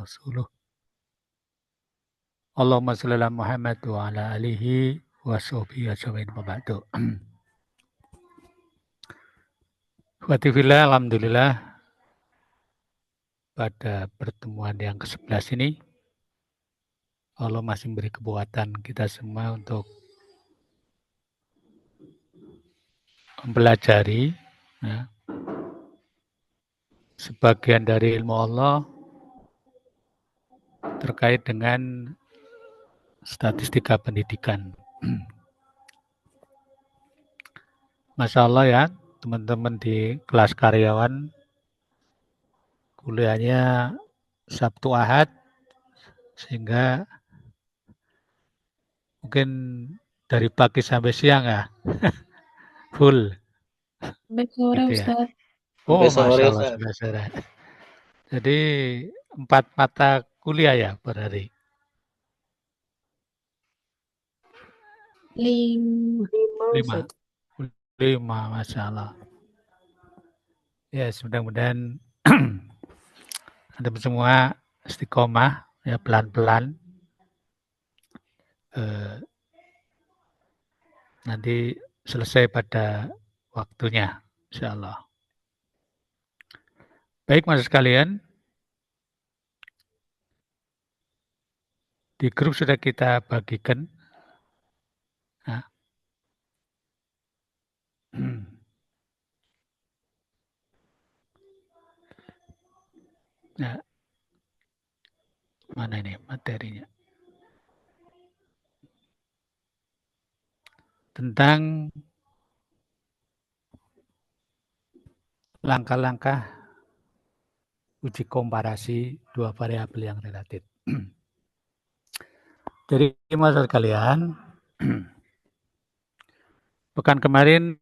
rasuluh. Allahumma shalli ala Muhammad wa ala alihi wa sahbihi ajmain wa ba'du. Watifillah, alhamdulillah pada pertemuan yang ke-11 ini Allah masih memberi kekuatan kita semua untuk mempelajari ya, sebagian dari ilmu Allah terkait dengan statistika pendidikan. Masya Allah ya, teman-teman di kelas karyawan kuliahnya Sabtu Ahad, sehingga mungkin dari pagi sampai siang ya, full. Sampai sore, Gitu ya. Ustaz. Oh, Sampai sore, Masya Allah, Ustaz. saudara-saudara. Jadi 4 mata kuliah ya per hari. 5. 5. 5, Masya Allah. Ya, mudah-mudahan Anda semua istiqomah, ya pelan-pelan. Nanti selesai pada waktunya, insya Allah. Baik, Mas sekalian, di grup sudah kita bagikan. Nah, mana ini materinya? Tentang langkah-langkah uji komparasi dua variabel yang relatif. Jadi, Mas sekalian, pekan kemarin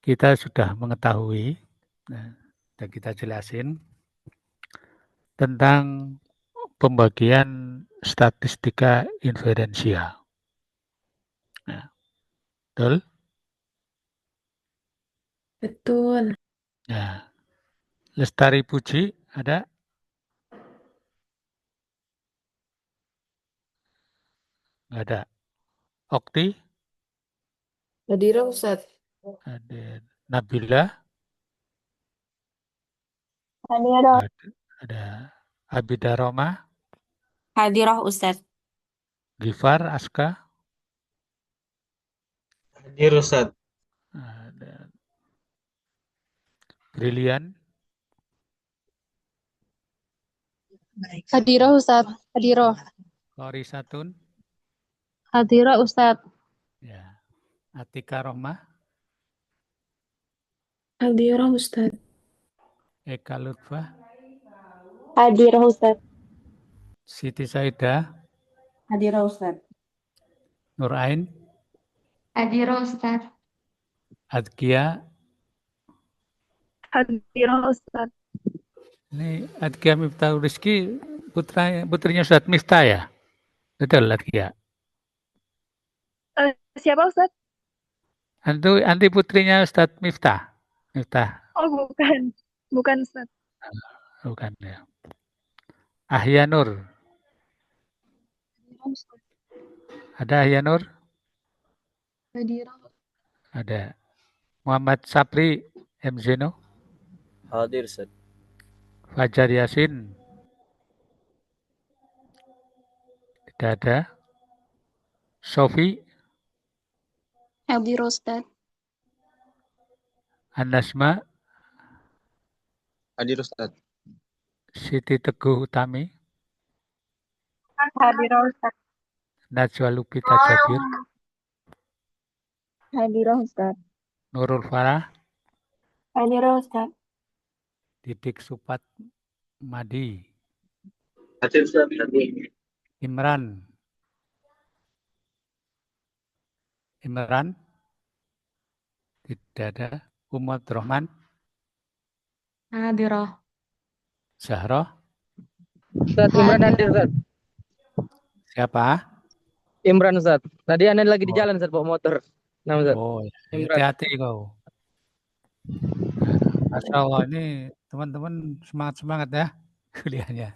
kita sudah mengetahui, dan kita jelasin tentang pembagian statistika inferensial. Nah, betul? Betul. Nah, Lestari Puji ada? Nggak ada. Okti? Hadir, Ustaz. Ada. Nabila? Hadir. Ada. Abida Roma? Hadirah, Ustaz. Gifar Aska? Hadir, Ustaz. Ada. Brilian? Hadirah, Ustaz. Hadirah. Lori Satun? Hadirah, Ustaz. Ya. Atika Rohmah? Hadirah, Ustaz. Eka Lutfah? Hadirah, Ustaz. Siti Saida? Hadirah, Ustaz. Nur Ain? Hadirah, Ustaz. Adkia? Hadirah, Ustaz. Ini Adkia Miftahul Rizki putrinya Ustadz Miftah ya? Betul Adkia? Siapa, Ustaz? Anti putrinya Ustadz Miftah? Miftah? Oh, bukan. Bukan, Ustaz. Bukan ya. Ahya Nur? Ada Ahya Nur? Hadirah. Ada. Muhammad Sapri M. Zeno? Hadir, Ustaz. Fajar Yasin? Tidak ada. Sofi? Hadirah, Ustaz. Anasma? Hadir, Ustaz. Siti Teguh Utami? Hadirah, Ustaz. Najwa Lupita Jabir? Hadirah, Ustaz. Nurul Farah? Hadirah, Ustaz. Didik Supat Madi? Hadir, Ustaz. Hadir. Imran? Tidak ada. Umat Rahman? Hadirah. Zahra? Ustaz Imran hadir, Ustaz. Siapa? Imran, Ustaz. Tadi Anda lagi di jalan, Ustaz, bawa motor. Nah, Ustaz. Oh, Imran. hati-hati kau. Masya Allah, ini teman-teman semangat-semangat ya. kuliahnya.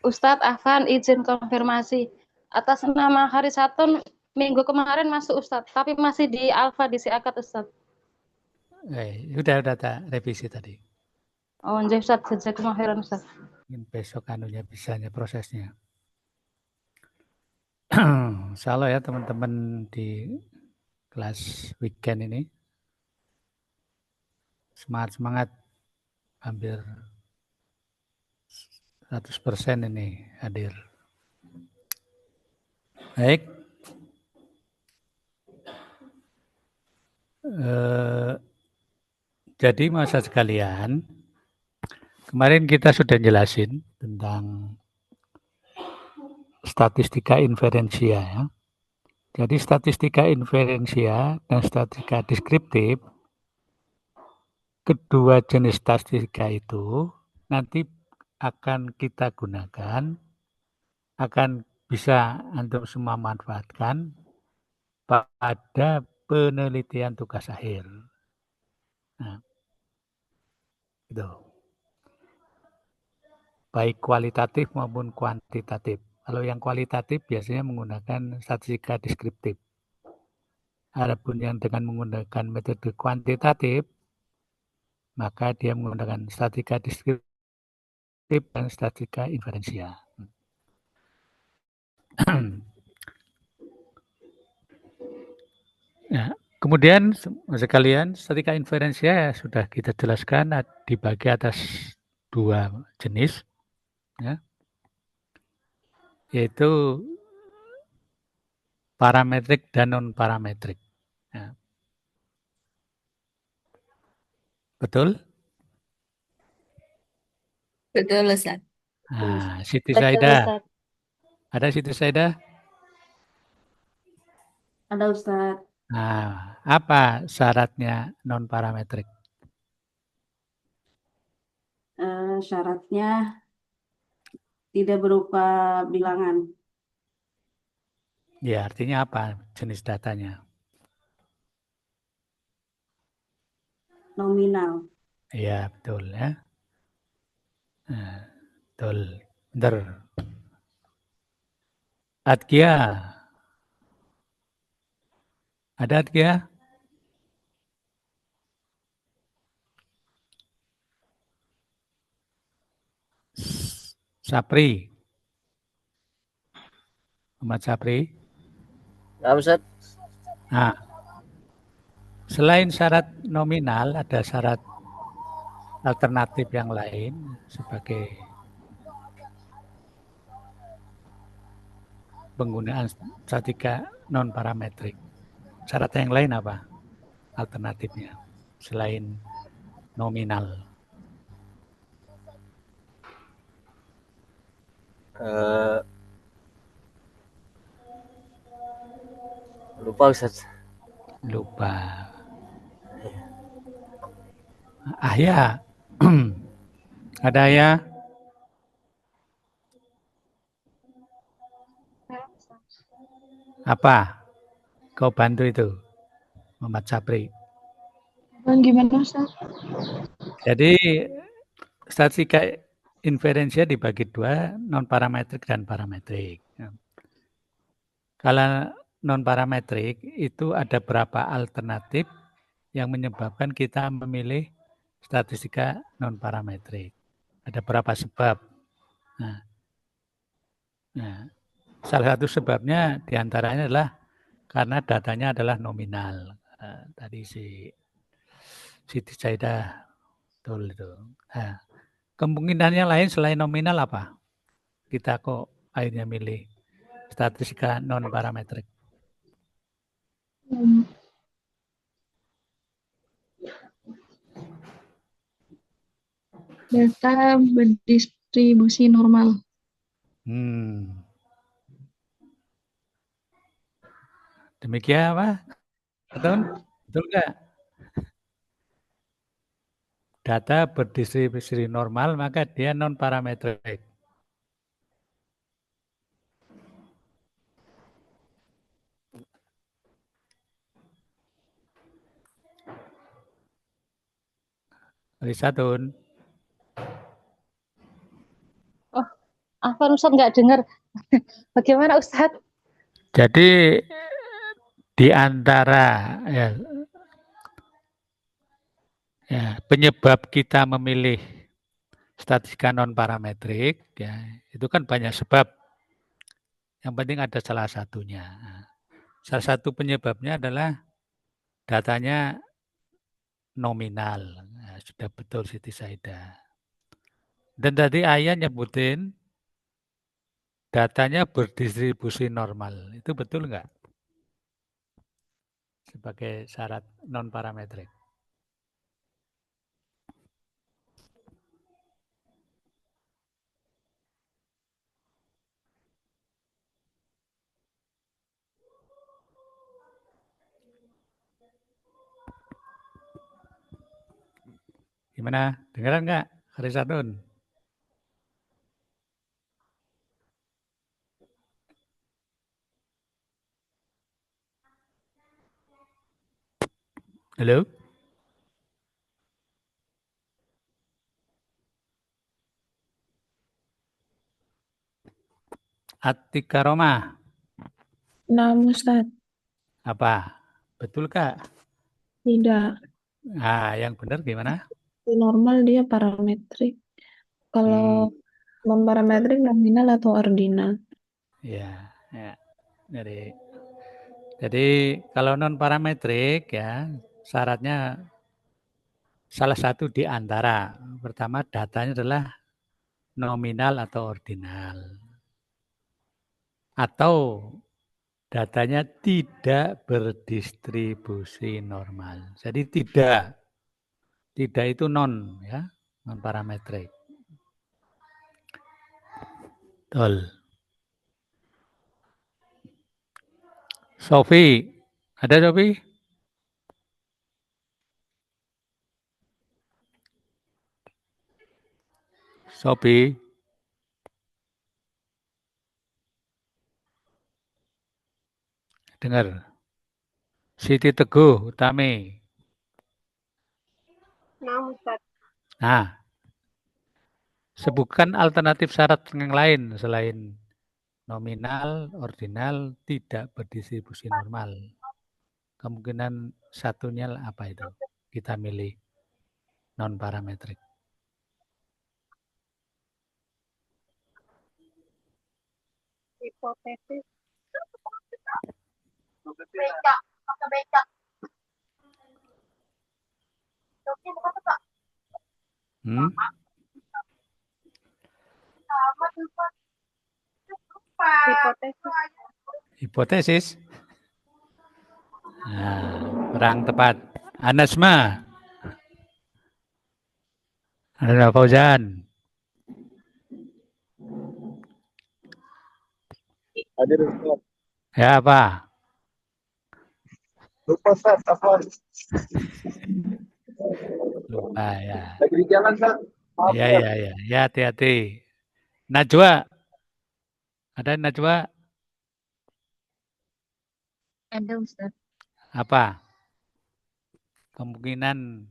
Ustadz Afan izin konfirmasi. Atas nama Harisatun minggu kemarin masuk Ustadz, tapi masih di Alfa di Siakat Ustadz. Udah tak revisi tadi. Oh, nggih Ustadz, jazakumullah khairan Ustadz. Mungkin besok anunya bisanya prosesnya. Salah ya teman-teman di kelas weekend ini. Semangat hampir 100% ini hadir. Baik. Jadi masa sekalian, kemarin kita sudah jelasin tentang statistika inferensia ya. Jadi statistika inferensia dan statistika deskriptif, kedua jenis statistika itu nanti akan kita gunakan, akan bisa antum semua manfaatkan pada penelitian tugas akhir. Nah, itu. Baik kualitatif maupun kuantitatif. Kalau yang kualitatif biasanya menggunakan statistika deskriptif. Adapun yang dengan menggunakan metode kuantitatif, maka dia menggunakan statistika deskriptif dan statistika inferensia. Nah, kemudian sekalian statistika inferensia sudah kita jelaskan dibagi atas dua jenis, ya, yaitu parametrik dan non parametrik. Ya. Betul? Betul, Ustaz. Nah, Siti Betul Saida. Ustadz. Ada Siti Saida? Ada, Ustaz. Nah, apa syaratnya non parametrik? Syaratnya tidak berupa bilangan. Ya, artinya apa jenis datanya? Nominal. Iya, betul ya. Nah, betul. Bentar. Atkia. Ada Atkia? Sapri. Muhammad Sapri. Ya, Ustadz. Nah, selain syarat nominal, ada syarat alternatif yang lain sebagai penggunaan statistika non parametrik. Syarat yang lain apa? Alternatifnya selain nominal. Lupa Ustadz. Lupa. Ya. Ada ya? Apa? Kau bantu itu, Muhammad Sapri. Gimana Ustaz? Jadi statistika inferensia dibagi dua, non parametrik dan parametrik. Kalau non parametrik itu ada berapa alternatif yang menyebabkan kita memilih statistika non parametrik. Ada berapa sebab? Nah, salah satu sebabnya diantaranya adalah karena datanya adalah nominal. Tadi Siti Saida betul itu. Nah, kemungkinan yang lain selain nominal apa? Kita kok akhirnya milih statistika non parametrik. Data berdistribusi normal. Demikian apa? Betul nggak? Data berdistribusi normal maka dia non parametrik. Risatun. Afwan Ustadz nggak dengar. Bagaimana Ustadz? Jadi di antara penyebab kita memilih statistika non parametrik ya itu kan banyak sebab. Yang penting ada salah satunya. Salah satu penyebabnya adalah datanya nominal. Nah, sudah betul Siti Saida. Dan tadi Ayah nyebutin datanya berdistribusi normal. Itu betul nggak? Sebagai syarat non parametrik. Gimana? Dengeran nggak? Harisatun? Halo? Atika Roma. Nah, Ustadz, Apa? Betul Kak? tidak. Nah, yang benar gimana? Normal dia parametrik. Kalau non-parametrik nominal atau ordinal. Ya. Jadi kalau non parametrik ya syaratnya salah satu di antara. Pertama datanya adalah nominal atau ordinal. Atau datanya tidak berdistribusi normal. Jadi tidak itu non ya, non parametrik. Betul. Sofi, ada Sofi? Sofi. Dengar. Siti Teguh Utami. Nah, sebutkan alternatif syarat yang lain selain nominal, ordinal, tidak berdistribusi normal. Kemungkinan satunya apa itu? Kita milih non parametrik. Hipotesis. Hipotesis. Nah, kurang tepat. Anasma. Ada Fauzan. Hadir Ustaz. Ya apa? Lupa Ustaz, apa? Lupa ya. Lagi di jalan Ustaz. Maaf, Ya, Ustaz. ya, ya. Ya, hati-hati. Najwa. Ada Najwa? Ada, Ustadz. Apa? Kemungkinan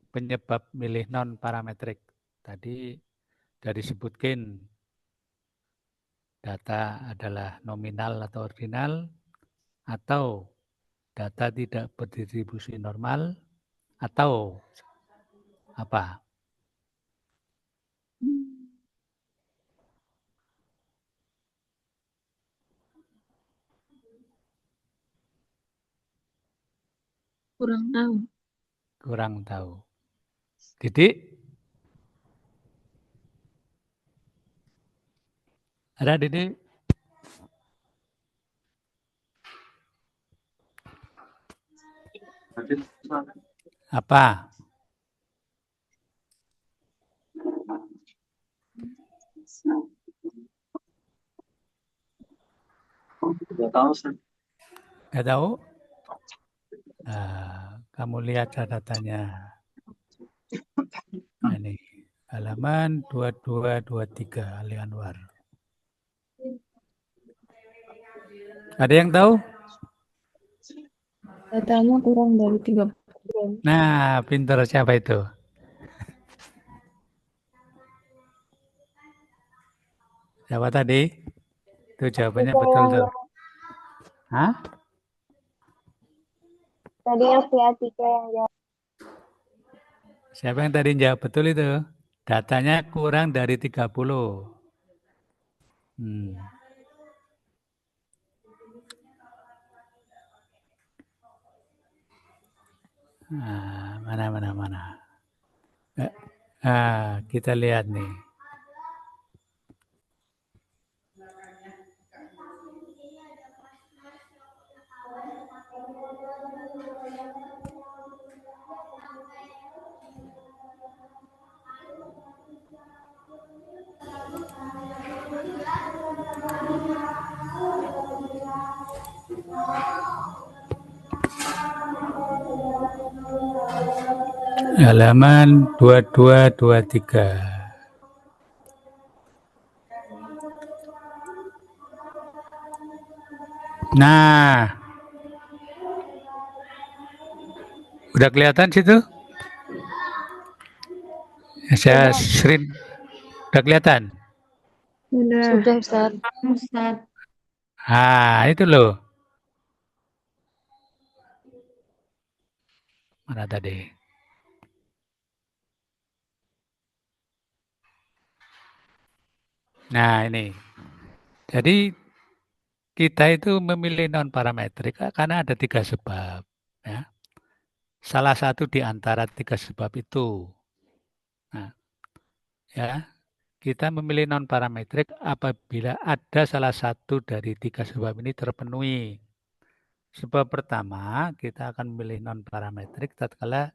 penyebab milih non parametrik. Tadi dari sebutkin data adalah nominal atau ordinal, atau data tidak berdistribusi normal, atau apa? Kurang tahu. Kurang tahu. Didik? Ada Didik? Apa? Tidak tahu Ustaz. Nggak tahu? Nah, kamu lihat catatannya. Nah, ini halaman 2223 Ali Anwar. Ada yang tahu? Datanya kurang dari 30. Nah, pinter siapa itu? Siapa tadi? Itu jawabannya betul tuh. Hah? Tadi yang si Atika yang jawab. Siapa yang tadi jawab betul itu? Datanya kurang dari 30. Nah, mana. Kita lihat nih. Halaman 2223. Nah, udah kelihatan situ? Saya screen udah kelihatan? Udah. Sudah, Ustaz. Ustaz. Itu loh. Mana tadi? Nah, ini. Jadi kita itu memilih non-parametrik karena ada 3 sebab. Ya. Salah satu di antara 3 sebab itu. Nah, ya, kita memilih non-parametrik apabila ada salah satu dari 3 sebab ini terpenuhi. Sebab pertama, kita akan memilih non-parametrik tatkala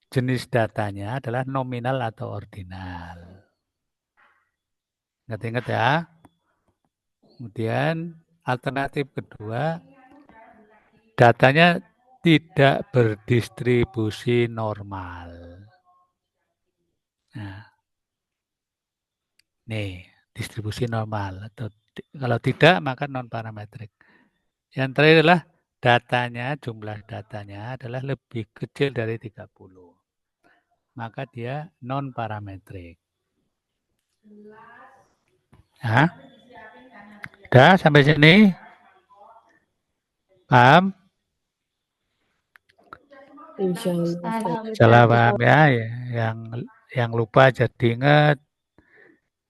jenis datanya adalah nominal atau ordinal. Ingat-ingat ya. Kemudian alternatif kedua, datanya tidak berdistribusi normal. Nah, nih, distribusi normal. Atau kalau tidak, maka non-parametrik. Yang terakhir adalah datanya, jumlah datanya adalah lebih kecil dari 30. Maka dia non-parametrik. Nah, udah sampai sini? Paham? Salah paham ya. Yang lupa jadi ingat,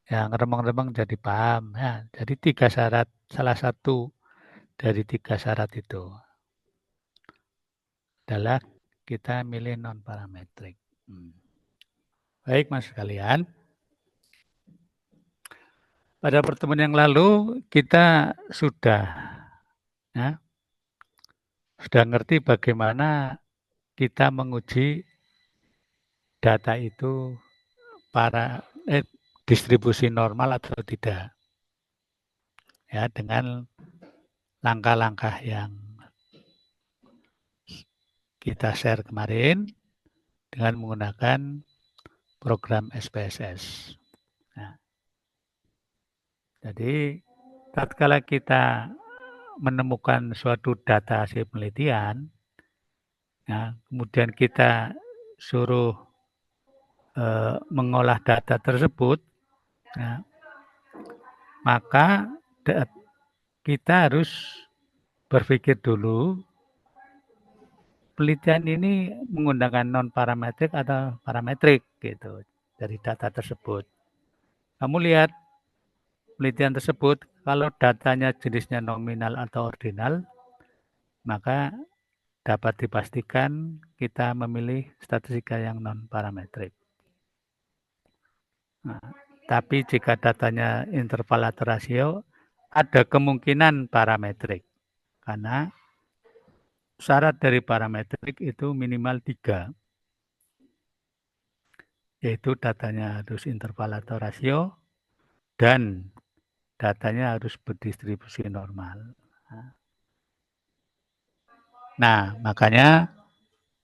yang remeng-remeng jadi paham. Ya, jadi 3 syarat, salah satu dari 3 syarat itu adalah kita milih non-parametrik. Baik Mas sekalian. Pada pertemuan yang lalu kita sudah ngerti bagaimana kita menguji data itu distribusi normal atau tidak. Ya, dengan langkah-langkah yang kita share kemarin dengan menggunakan program SPSS. Nah, jadi tatkala kita menemukan suatu data hasil penelitian, ya, kemudian kita suruh mengolah data tersebut, ya, maka kita harus berpikir dulu penelitian ini menggunakan non-parametrik atau parametrik gitu dari data tersebut. Kamu lihat penelitian tersebut, kalau datanya jenisnya nominal atau ordinal, maka dapat dipastikan kita memilih statistika yang non-parametrik. Nah, tapi jika datanya interval atau rasio, ada kemungkinan parametrik. Karena syarat dari parametrik itu minimal 3. Yaitu datanya harus interval atau rasio, dan datanya harus berdistribusi normal. Nah, makanya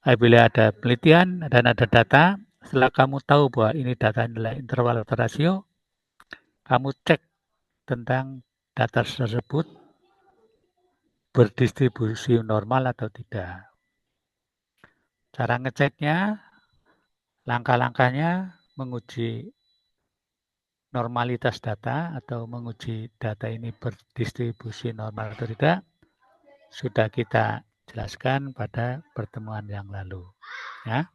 apabila ada penelitian dan ada data, setelah kamu tahu bahwa ini data adalah interval atau rasio, kamu cek tentang data tersebut berdistribusi normal atau tidak. Cara ngeceknya, langkah-langkahnya menguji normalitas data atau menguji data ini berdistribusi normal atau tidak sudah kita jelaskan pada pertemuan yang lalu. Ya.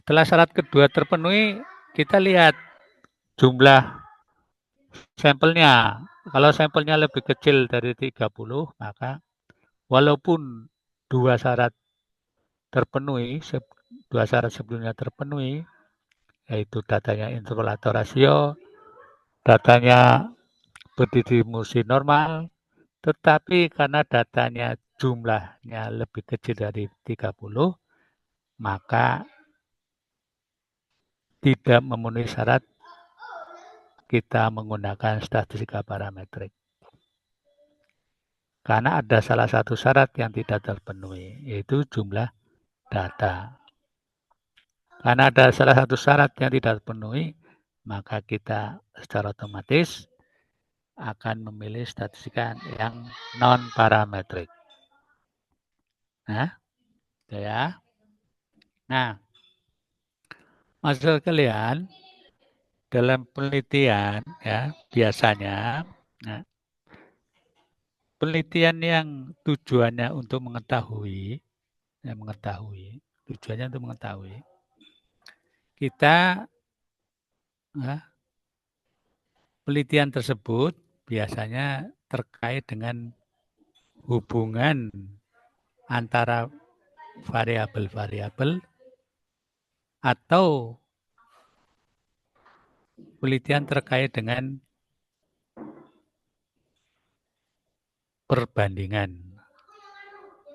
Setelah syarat kedua terpenuhi, kita lihat jumlah sampelnya. Kalau sampelnya lebih kecil dari 30, maka walaupun dua syarat sebelumnya terpenuhi, yaitu datanya interval atau rasio, datanya berdistribusi normal, tetapi karena datanya jumlahnya lebih kecil dari 30, maka tidak memenuhi syarat kita menggunakan statistika parametrik. Karena ada salah satu syarat yang tidak terpenuhi, yaitu jumlah data. Karena ada salah satu syarat yang tidak terpenuhi, maka kita secara otomatis akan memilih statistika yang non-parametrik. Nah, ya. Nah, maksud kalian dalam penelitian ya biasanya penelitian yang tujuannya untuk mengetahui, tujuannya untuk mengetahui, kita penelitian tersebut biasanya terkait dengan hubungan antara variabel-variabel atau penelitian terkait dengan perbandingan.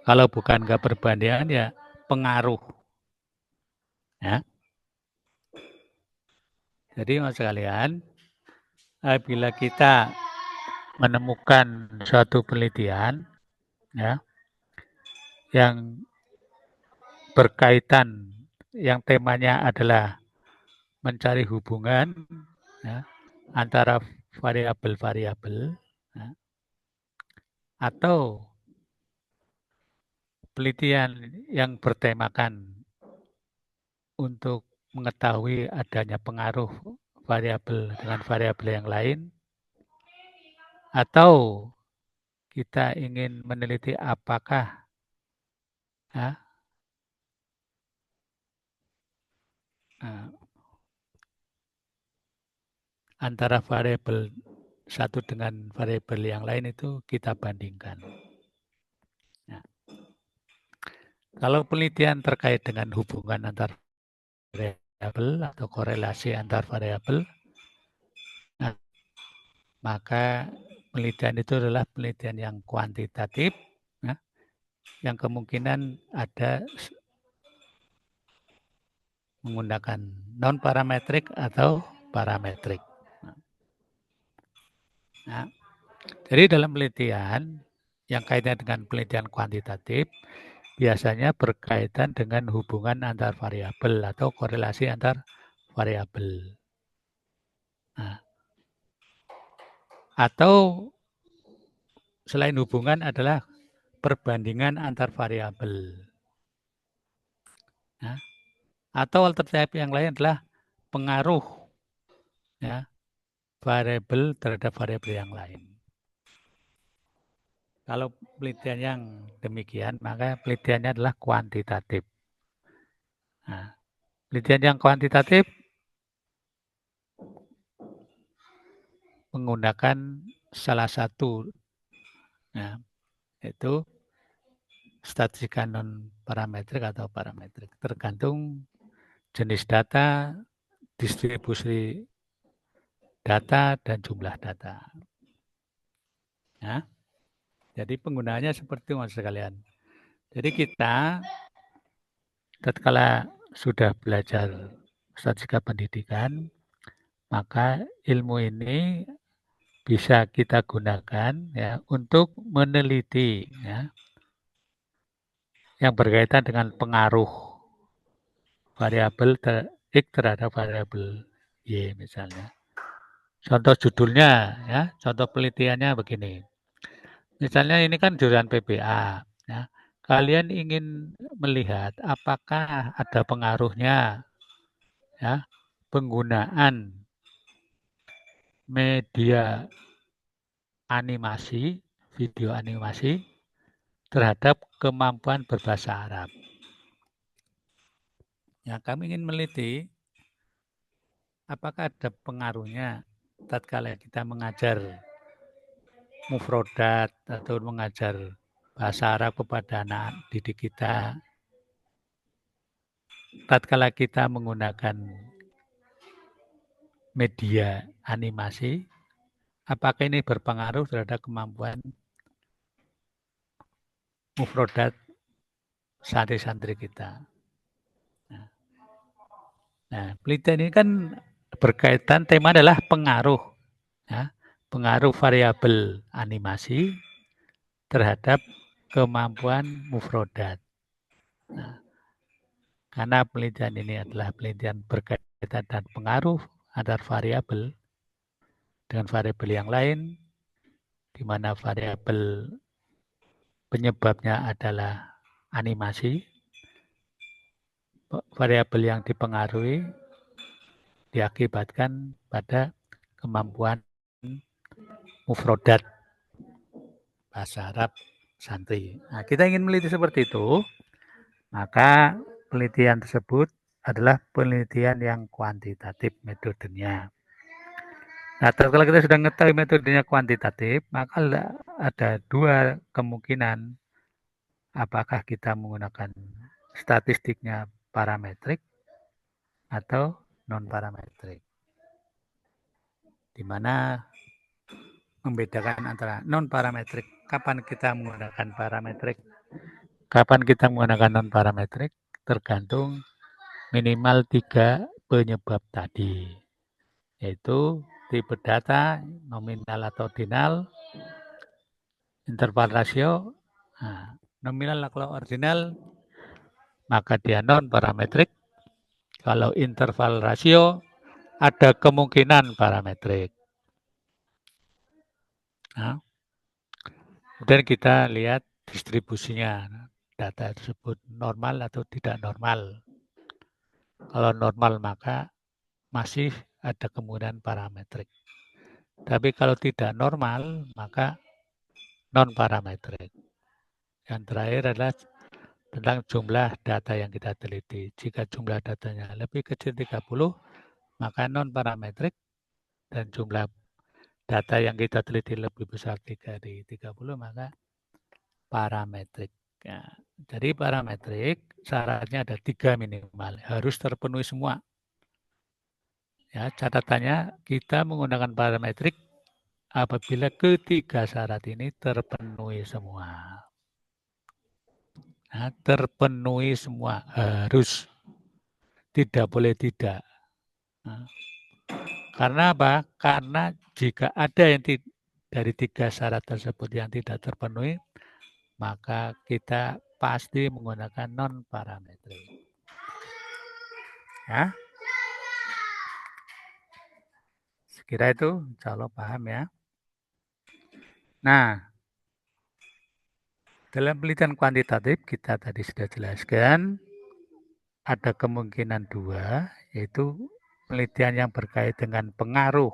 Kalau bukan ke perbandingan ya pengaruh. Ya. Jadi mas sekalian, bila kita menemukan suatu penelitian ya yang berkaitan, yang temanya adalah mencari hubungan ya, antara variabel-variabel ya, atau penelitian yang bertemakan untuk mengetahui adanya pengaruh variabel dengan variabel yang lain, atau kita ingin meneliti apakah ya, antara variabel satu dengan variabel yang lain itu kita bandingkan. Nah, kalau penelitian terkait dengan hubungan antar variabel atau korelasi antar variabel, maka penelitian itu adalah penelitian yang kuantitatif, ya, yang kemungkinan ada menggunakan non-parametrik atau parametrik. Nah, jadi dalam penelitian yang kaitannya dengan penelitian kuantitatif, biasanya berkaitan dengan hubungan antar variabel atau korelasi antar variabel. Nah, atau selain hubungan adalah perbandingan antar variabel. Nah, atau alternatif yang lain adalah pengaruh ya, variabel terhadap variabel yang lain. Kalau penelitian yang demikian, maka penelitiannya adalah kuantitatif. Nah, penelitian yang kuantitatif menggunakan salah satu, ya, yaitu statistika non-parametrik atau parametrik, tergantung jenis data, distribusi data, dan jumlah data. Ya. Jadi penggunaannya seperti itu mas sekalian. Jadi kita tatkala sudah belajar statistika pendidikan, maka ilmu ini bisa kita gunakan ya untuk meneliti ya yang berkaitan dengan pengaruh variabel X terhadap variabel Y misalnya. Contoh judulnya ya, contoh penelitiannya begini. Misalnya ini kan jurusan PPA ya. Kalian ingin melihat apakah ada pengaruhnya ya penggunaan media animasi, video animasi terhadap kemampuan berbahasa Arab. Ya, kami ingin meneliti apakah ada pengaruhnya tatkala kita mengajar mufrodat atau mengajar bahasa Arab kepada anak didik kita. Tatkala kita menggunakan media animasi, apakah ini berpengaruh terhadap kemampuan mufrodat santri-santri kita? Nah, penelitian ini kan berkaitan, tema adalah pengaruh, ya, pengaruh variabel animasi terhadap kemampuan mufrodat. Nah, karena penelitian ini adalah penelitian berkaitan dan pengaruh antar variabel dengan variabel yang lain, di mana variabel penyebabnya adalah animasi, variabel yang dipengaruhi diakibatkan pada kemampuan mufrodat bahasa Arab santri. Nah, kita ingin meneliti seperti itu, maka penelitian tersebut adalah penelitian yang kuantitatif metodenya. Nah, kalau kita sudah mengetahui metodenya kuantitatif, maka ada dua kemungkinan. Apakah kita menggunakan statistiknya parametrik atau non-parametrik. Di mana membedakan antara non-parametrik, kapan kita menggunakan parametrik, kapan kita menggunakan non-parametrik, tergantung minimal 3 penyebab tadi, yaitu tipe data, nominal atau ordinal, interval rasio. Nah, nominal kalau ordinal, maka dia non-parametrik. Kalau interval rasio, ada kemungkinan parametrik. Nah, kemudian kita lihat distribusinya, data tersebut normal atau tidak normal. Kalau normal maka masih ada kemungkinan parametrik. Tapi kalau tidak normal maka non-parametrik. Yang terakhir adalah tentang jumlah data yang kita teliti. Jika jumlah datanya lebih kecil 30, maka non-parametrik, dan jumlah data yang kita teliti lebih besar dari 30, maka parametrik. Ya, jadi parametrik syaratnya ada 3 minimal, harus terpenuhi semua. Ya, catatannya kita menggunakan parametrik apabila ketiga syarat ini terpenuhi semua. Nah, terpenuhi semua, harus, tidak boleh tidak. Nah, karena apa? Karena jika ada yang dari 3 syarat tersebut yang tidak terpenuhi, maka kita pasti menggunakan non-parametrik. Ya. Sekira itu, insya Allah paham ya. Nah, dalam penelitian kuantitatif kita tadi sudah jelaskan, ada kemungkinan 2, yaitu penelitian yang berkaitan dengan pengaruh,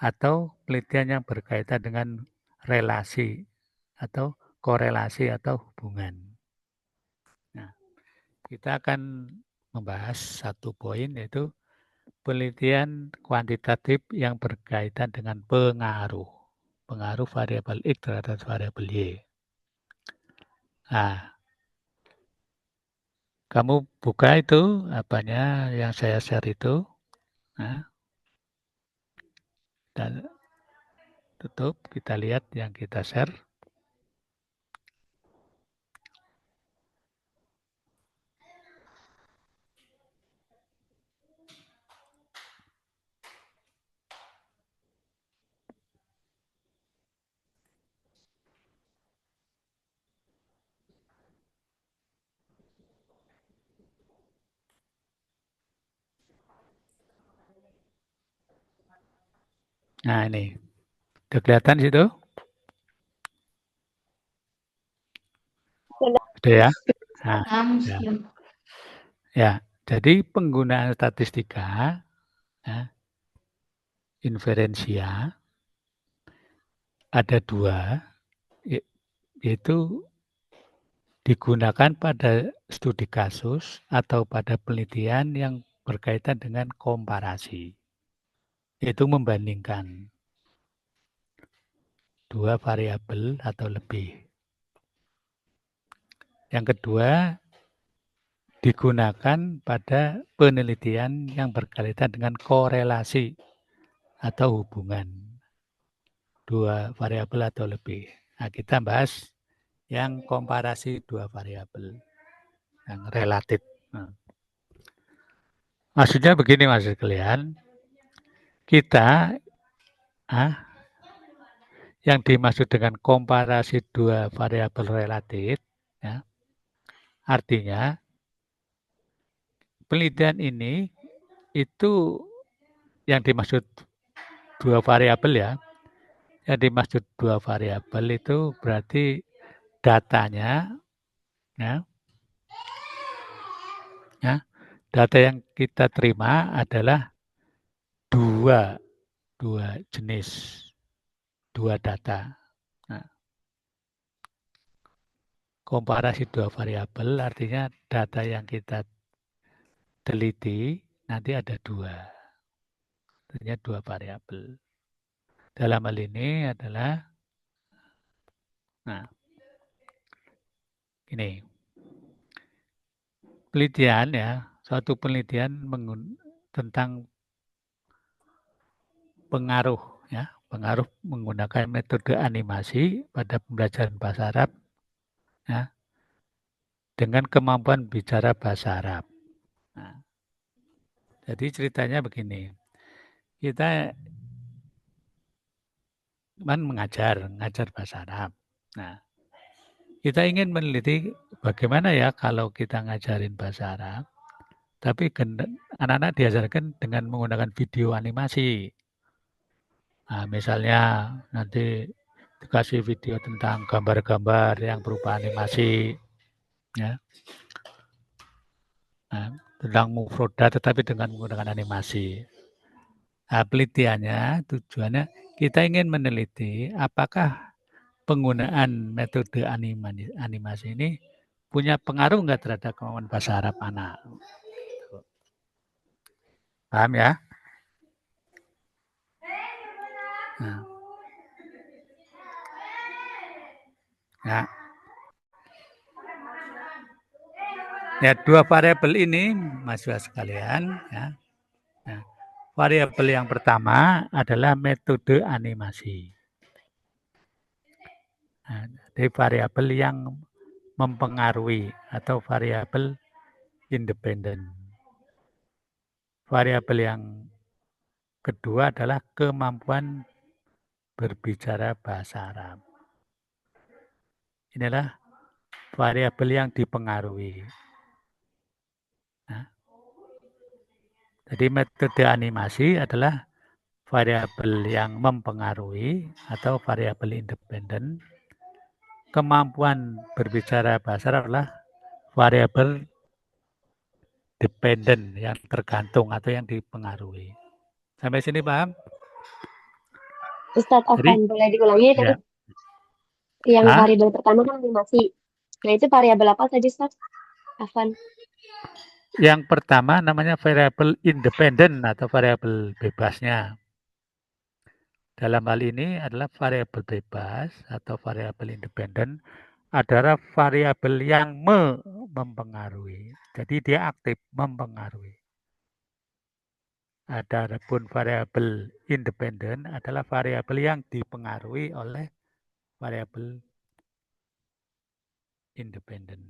atau penelitian yang berkaitan dengan relasi atau korelasi atau hubungan. Nah, kita akan membahas satu poin, yaitu penelitian kuantitatif yang berkaitan dengan pengaruh variabel X terhadap variabel Y. Nah, kamu buka itu apanya yang saya share itu. Nah, dan tutup, kita lihat yang kita share. Nah, ini. Udah kelihatan situ? Sudah ya? Nah, ya. Jadi penggunaan statistika, ya, inferensia ada dua, yaitu digunakan pada studi kasus atau pada penelitian yang berkaitan dengan komparasi, yaitu membandingkan dua variabel atau lebih. Yang kedua, digunakan pada penelitian yang berkaitan dengan korelasi atau hubungan dua variabel atau lebih. Nah, kita bahas yang komparasi dua variabel, yang relatif. Nah, maksudnya begini Mas sekalian, kita yang dimaksud dengan komparasi dua variabel relatif, ya, artinya penelitian ini itu yang dimaksud dua variabel ya. Yang dimaksud dua variabel itu berarti datanya, ya, data yang kita terima adalah dua jenis, dua data. Nah, komparasi dua variabel artinya data yang kita teliti nanti ada dua, artinya dua variabel. Dalam hal ini adalah, nah, ini penelitian ya, suatu penelitian tentang pengaruh ya, pengaruh menggunakan metode animasi pada pembelajaran bahasa Arab ya, dengan kemampuan bicara bahasa Arab. Nah, jadi ceritanya begini, kita mengajar bahasa Arab. Nah, kita ingin meneliti bagaimana ya kalau kita ngajarin bahasa Arab, tapi anak-anak diajarkan dengan menggunakan video animasi. Nah, misalnya nanti dikasih video tentang gambar-gambar yang berupa animasi, ya, nah, tentang mufrodat tetapi dengan menggunakan animasi. Nah, penelitiannya, tujuannya kita ingin meneliti apakah penggunaan metode animasi ini punya pengaruh nggak terhadap kemampuan bahasa Arab anak. Paham ya? Nah. Ya. Ya, dua variabel ini mahasiswa sekalian ya. Nah, variabel yang pertama adalah metode animasi. Nah, jadi variabel yang mempengaruhi atau variabel independen. Variabel yang kedua adalah kemampuan berbicara bahasa Arab. Inilah variabel yang dipengaruhi. Nah, jadi metode animasi adalah variabel yang mempengaruhi atau variabel independen. Kemampuan berbicara bahasa Arab adalah variabel dependen yang tergantung atau yang dipengaruhi. Sampai sini paham? Ustadz Afan, boleh diulangi tadi? Ya. Yang variabel pertama kan animasi. Nah, itu variabel apa tadi, Ustadz Afan? Yang pertama namanya variabel independen atau variabel bebasnya. Dalam hal ini adalah variabel bebas atau variabel independen adalah variabel yang mempengaruhi. Jadi dia aktif mempengaruhi. Adapun variabel independen adalah variabel yang dipengaruhi oleh variabel independen.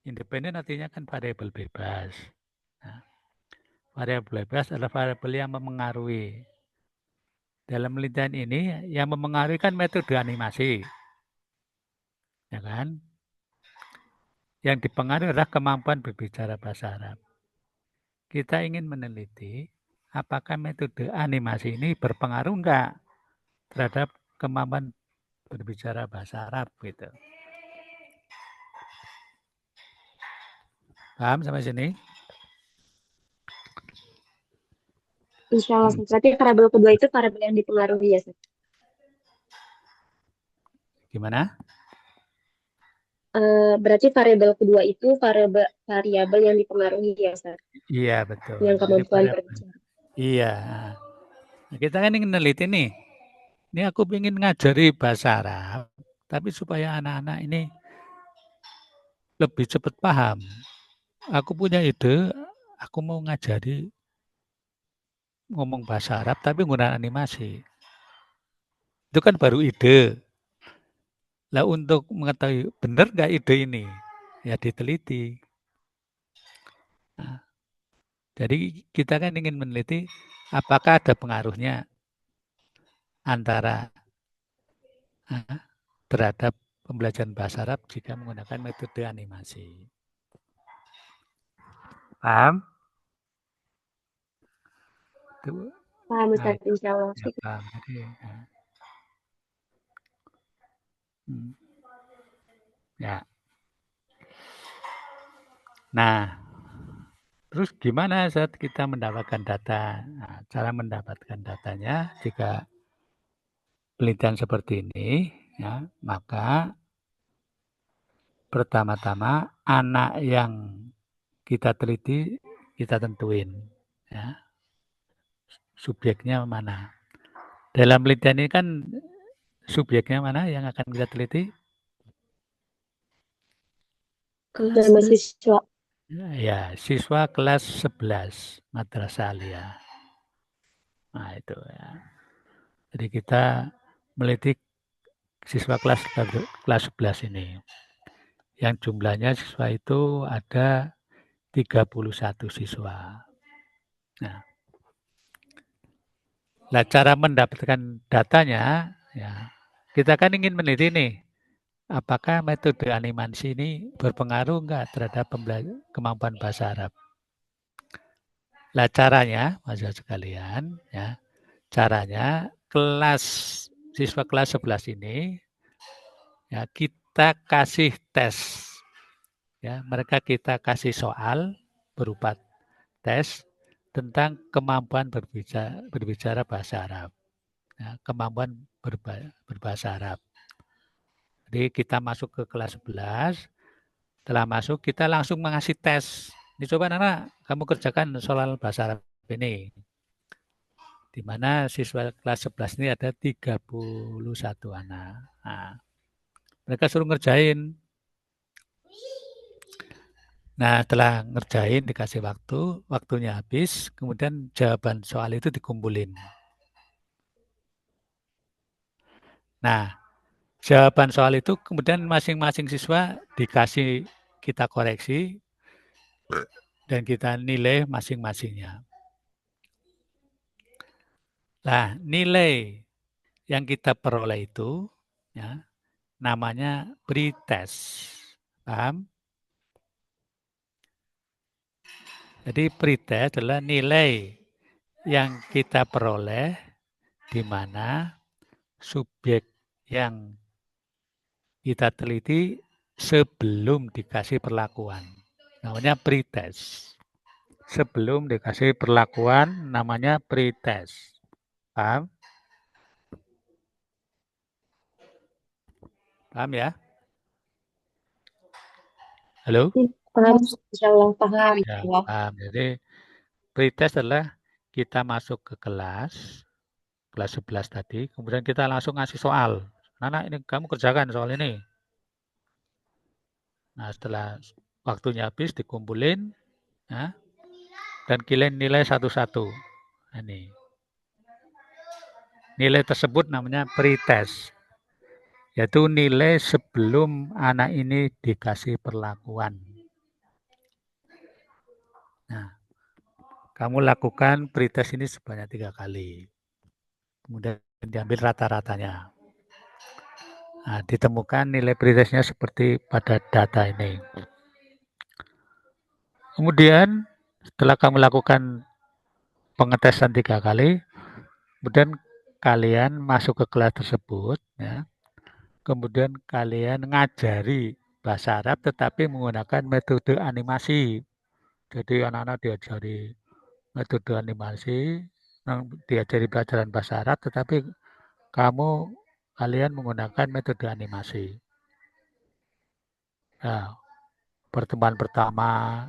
Independen artinya kan variabel bebas. Nah, variabel bebas adalah variabel yang mempengaruhi. Dalam penelitian ini yang mempengaruhi kan metode animasi. Ya kan? Yang dipengaruhi adalah kemampuan berbicara bahasa Arab. Kita ingin meneliti apakah metode animasi ini berpengaruh enggak terhadap kemampuan berbicara bahasa Arab gitu. Paham sampai sini? Insya Allah, Ustaz. Berarti variabel kedua itu variabel yang dipengaruhi ya, Ustaz? Gimana? Berarti variabel kedua itu variabel yang dipengaruhi ya, Ustaz? Iya, betul. Yang Jadi kemampuan variabel. berbicara. Iya. Nah, kita kan ingin meneliti nih. Ini aku ingin ngajari bahasa Arab, tapi supaya anak-anak ini lebih cepat paham. Aku punya ide, aku mau ngajari ngomong bahasa Arab tapi menggunakan animasi. Itu kan baru ide. Lah untuk mengetahui benar nggak ide ini, ya diteliti. Nah, jadi kita kan ingin meneliti apakah ada pengaruhnya antara terhadap pembelajaran bahasa Arab jika menggunakan metode animasi. Paham? Itu. Paham, Nah, Ustaz, itu. insya Allah. Ya, paham. Jadi, ya. Nah, terus gimana saat kita mendapatkan data? Nah, cara mendapatkan datanya jika penelitian seperti ini, ya, maka pertama-tama anak yang kita teliti kita tentuin, ya, subjeknya mana. Dalam penelitian ini kan subjeknya mana yang akan kita teliti? Nama siswa. Ya, siswa kelas 11 Madrasah Aliyah. Nah, itu ya. Jadi kita meneliti siswa kelas 11 ini. Yang jumlahnya siswa itu ada 31 siswa. Nah, cara mendapatkan datanya, ya, kita kan ingin meneliti nih, apakah metode animasi ini berpengaruh enggak terhadap kemampuan bahasa Arab. Nah, caranya, mahasiswa sekalian, ya, caranya siswa kelas 11 ini, ya, kita kasih tes, ya, mereka kita kasih soal berupa tes tentang kemampuan berbicara bahasa Arab, ya, kemampuan berbahasa Arab. Jadi kita masuk ke kelas 11, setelah masuk kita langsung mengasih tes. Ini coba anak, kamu kerjakan soal bahasa Arab ini. Di mana siswa kelas 11 ini ada 31 anak. Nah, mereka suruh ngerjain. Nah, setelah ngerjain dikasih waktunya habis, kemudian jawaban soal itu dikumpulin. Nah, jawaban soal itu kemudian masing-masing siswa dikasih kita koreksi dan kita nilai masing-masingnya. Nah, nilai yang kita peroleh itu, ya, namanya pretest. Paham? Jadi pretest adalah nilai yang kita peroleh di mana subjek yang kita teliti sebelum dikasih perlakuan. Namanya pretest. Sebelum dikasih perlakuan namanya pretest. Paham? Paham ya? Halo? Paham, insya Allah paham. Ya, paham. Jadi pretest adalah kita masuk ke kelas 11 tadi, kemudian kita langsung ngasih soal. Nana, ini kamu kerjakan soal ini. Nah, setelah waktunya habis dikumpulin, ya, dan kalian nilai satu-satu. Ini. Nilai tersebut namanya pretest. Yaitu nilai sebelum anak ini dikasih perlakuan. Nah, kamu lakukan pretest ini sebanyak 3 kali. Kemudian diambil rata-ratanya. Nah, ditemukan nilai pretestnya seperti pada data ini. Kemudian setelah kamu lakukan pengetesan 3 kali, kemudian kalian masuk ke kelas tersebut, ya. Kemudian kalian ngajari bahasa Arab tetapi menggunakan metode animasi. Jadi anak-anak diajari metode animasi diajari pelajaran bahasa Arab, tetapi kalian menggunakan metode animasi. Nah, pertemuan pertama,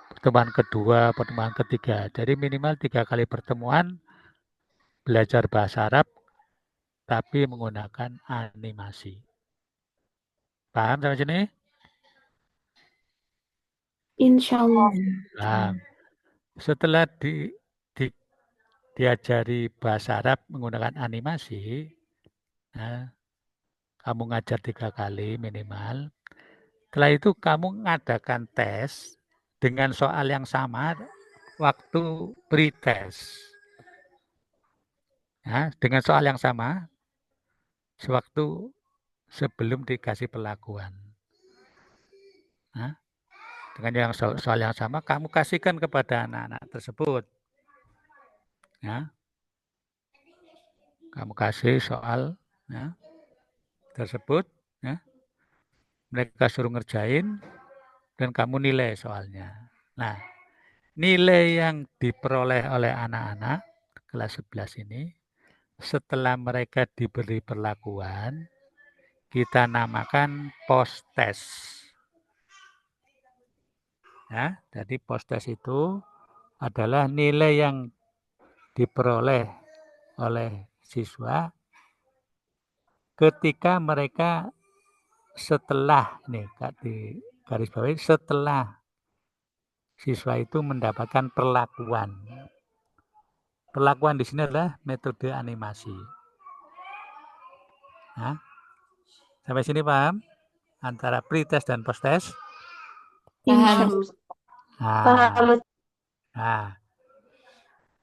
pertemuan kedua, pertemuan ketiga. Jadi minimal 3 kali pertemuan belajar bahasa Arab, tapi menggunakan animasi. Paham sampai sini? Insya Allah. Nah, setelah diajari bahasa Arab menggunakan animasi, nah, kamu ngajar 3 kali minimal. Setelah itu kamu mengadakan tes dengan soal yang sama waktu pretest. Nah, dengan soal yang sama sewaktu sebelum dikasih perlakuan. Nah, dengan soal yang sama kamu kasihkan kepada anak-anak tersebut. Ya. Kamu kasih soal ya, tersebut, ya. Mereka suruh ngerjain dan kamu nilai soalnya. Nah, nilai yang diperoleh oleh anak-anak kelas 11 ini setelah mereka diberi perlakuan, kita namakan post test. Ya, jadi post test itu adalah nilai yang diperoleh oleh siswa ketika mereka setelah di garis bawahi, setelah siswa itu mendapatkan perlakuan. Perlakuan di sini adalah metode animasi. Nah, sampai sini paham antara pretest dan post-test? Paham. Paham.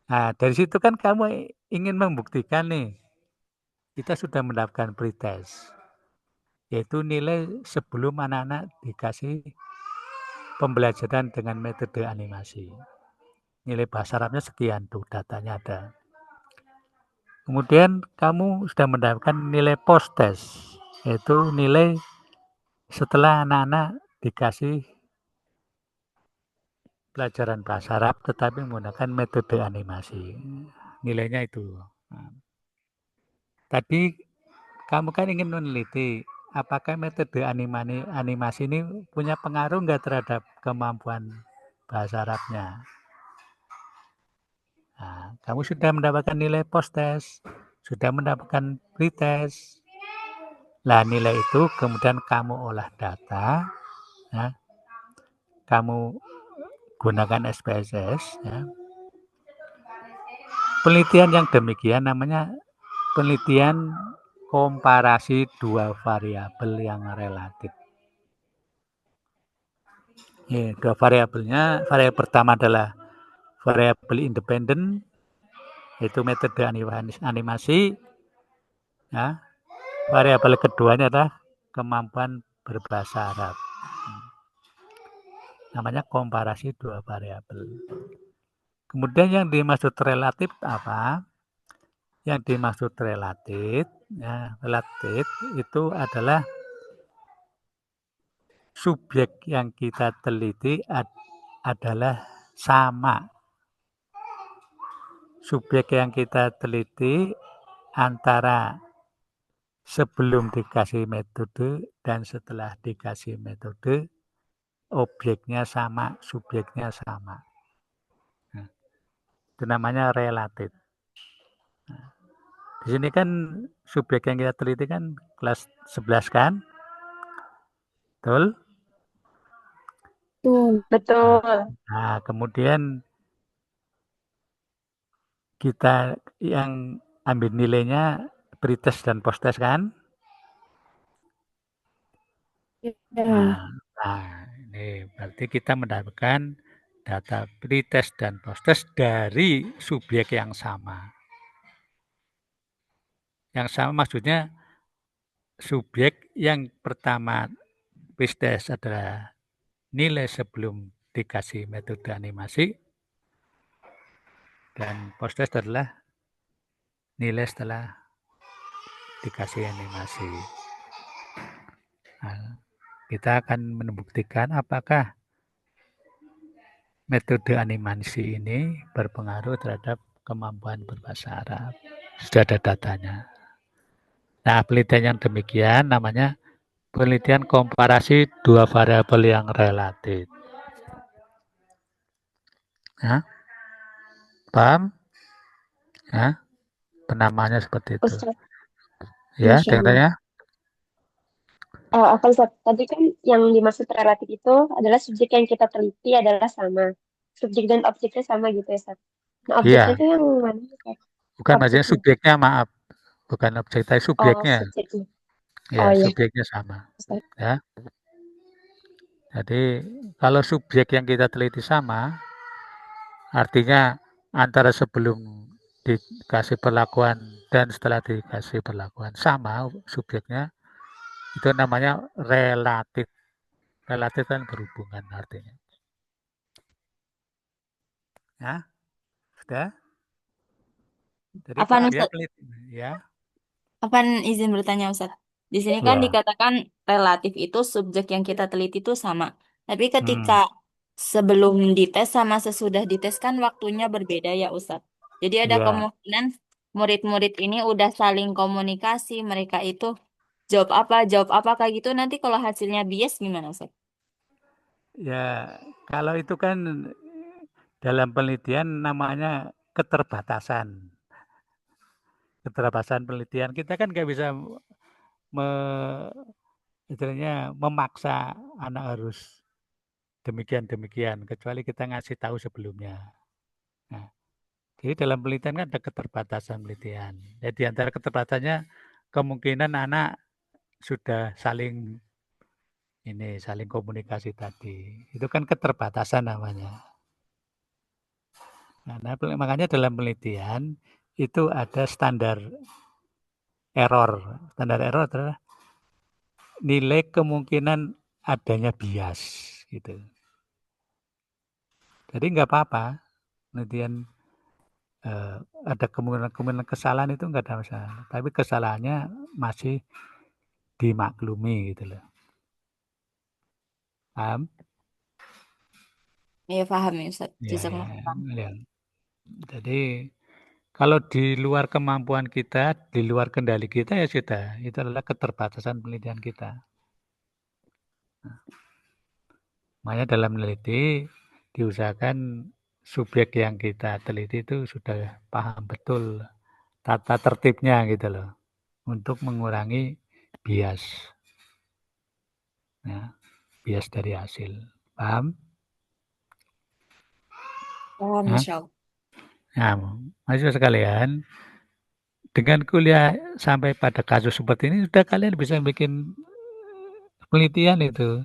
Nah, dari situ kan kamu ingin membuktikan nih, kita sudah mendapatkan pretest, yaitu nilai sebelum anak-anak dikasih pembelajaran dengan metode animasi. Nilai bahasa Arabnya sekian tuh, datanya ada. Kemudian kamu sudah mendapatkan nilai post-test, yaitu nilai setelah anak-anak dikasih pelajaran bahasa Arab tetapi menggunakan metode animasi. Nilainya itu. Nah, tadi kamu kan ingin meneliti apakah metode animasi ini punya pengaruh enggak terhadap kemampuan bahasa Arabnya. Nah, kamu sudah mendapatkan nilai post-test, sudah mendapatkan pretest. Nah, nilai itu kemudian kamu olah data, ya. Kamu gunakan SPSS. Ya. Penelitian yang demikian namanya penelitian komparasi 2 variabel yang relatif. Ya, 2 variabelnya, variabel pertama adalah variabel independen, yaitu metode animasi. Ya. Variabel keduanya adalah kemampuan berbahasa Arab. Namanya komparasi 2 variabel. Kemudian yang dimaksud relatif apa? Yang dimaksud relatif, ya, relatif itu adalah subjek yang kita teliti adalah sama. Subjek yang kita teliti antara sebelum dikasih metode dan setelah dikasih metode, objeknya sama, subjeknya sama. Nah, itu namanya relatif. Nah, di sini kan subjek yang kita teliti kan kelas 11 kan? Betul? Betul. Nah, kemudian kita yang ambil nilainya pretest dan post-test kan? Ya. Nah, ini berarti kita mendapatkan data pretest dan post-test dari subjek yang sama. Yang sama maksudnya subjek yang pertama pretest adalah nilai sebelum dikasih metode animasi dan post-test adalah nilai setelah dikasih animasi. Nah, kita akan membuktikan apakah metode animasi ini berpengaruh terhadap kemampuan berbahasa Arab. Sudah ada datanya. Nah, penelitian yang demikian namanya penelitian komparasi dua variabel yang relatif. Ya, paham? Ya, penamaannya seperti itu. Ustaz, Ya, Masya Allah. tanya. Apa Ustaz? Tadi kan yang dimaksud relatif itu adalah subjek yang kita teliti adalah sama. Subjek dan objeknya sama gitu ya, Ustaz. Nah, objeknya Iya, itu yang mana, Ustaz? bukan maksudnya Objeknya. subjeknya, maaf. Bukan objek, tapi Oh, subjeknya. subjeknya. Ya, Oh iya, subjeknya sama. Ustaz. Ya. Jadi, kalau subjek yang kita teliti sama, artinya antara sebelum dikasih perlakuan dan setelah dikasih perlakuan sama subjeknya, itu namanya relatif. Relatif kan berhubungan artinya. Ya, sudah. Jadi Afan dia Ustaz, teliti, ya. Afan izin bertanya Ustaz. Di sini kan Ya. dikatakan relatif itu subjek yang kita teliti itu sama. Tapi Hmm. ketika sebelum dites sama sesudah dites kan waktunya berbeda ya Ustaz. Jadi ada Ya. kemungkinan murid-murid ini udah saling komunikasi, mereka itu jawab apa kayak gitu. Nanti kalau hasilnya bias gimana Ustaz? Ya, kalau itu kan dalam penelitian namanya keterbatasan. Keterbatasan penelitian kita kan nggak bisa istilahnya memaksa anak harus demikian kecuali kita ngasih tahu sebelumnya. Nah, jadi dalam penelitian kan ada keterbatasan penelitian. Jadi antara keterbatasannya kemungkinan anak sudah saling komunikasi tadi. Itu kan keterbatasan namanya. Nah, makanya dalam penelitian itu ada standar error. Standar error adalah nilai kemungkinan adanya bias gitu. Jadi nggak apa-apa penelitian ada kemungkinan kesalahan itu nggak ada masalah. Tapi kesalahannya masih dimaklumi gitu loh. Paham? Iya paham ya Ustaz. Ya, Jazakumullah. ya. Jadi kalau di luar kemampuan kita, di luar kendali kita ya sudah. Itu adalah keterbatasan penelitian kita. Makanya dalam meneliti diusahakan subjek yang kita teliti itu sudah paham betul tata tertibnya gitu loh. Untuk mengurangi bias. Ya, bias dari hasil. Paham? Paham Nah, insyaallah. nah, mahasiswa sekalian, dengan kuliah sampai pada kasus seperti ini, sudah kalian bisa bikin penelitian itu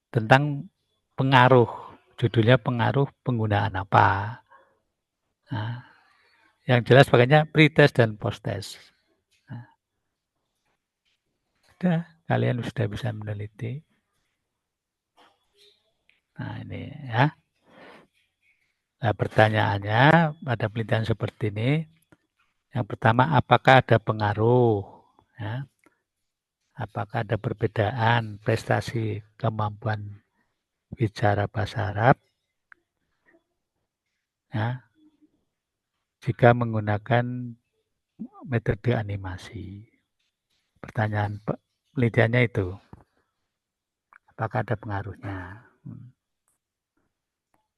tentang pengaruh. Judulnya pengaruh penggunaan apa. Nah, yang jelas pakainya pre-test dan post-test. Nah, sudah, kalian sudah bisa meneliti. Nah, ini ya. Nah, pertanyaannya pada penelitian seperti ini, yang pertama, apakah ada pengaruh? Ya. Apakah ada perbedaan prestasi kemampuan bicara bahasa Arab? Ya, jika menggunakan metode animasi. Pertanyaan penelitiannya itu, apakah ada pengaruhnya?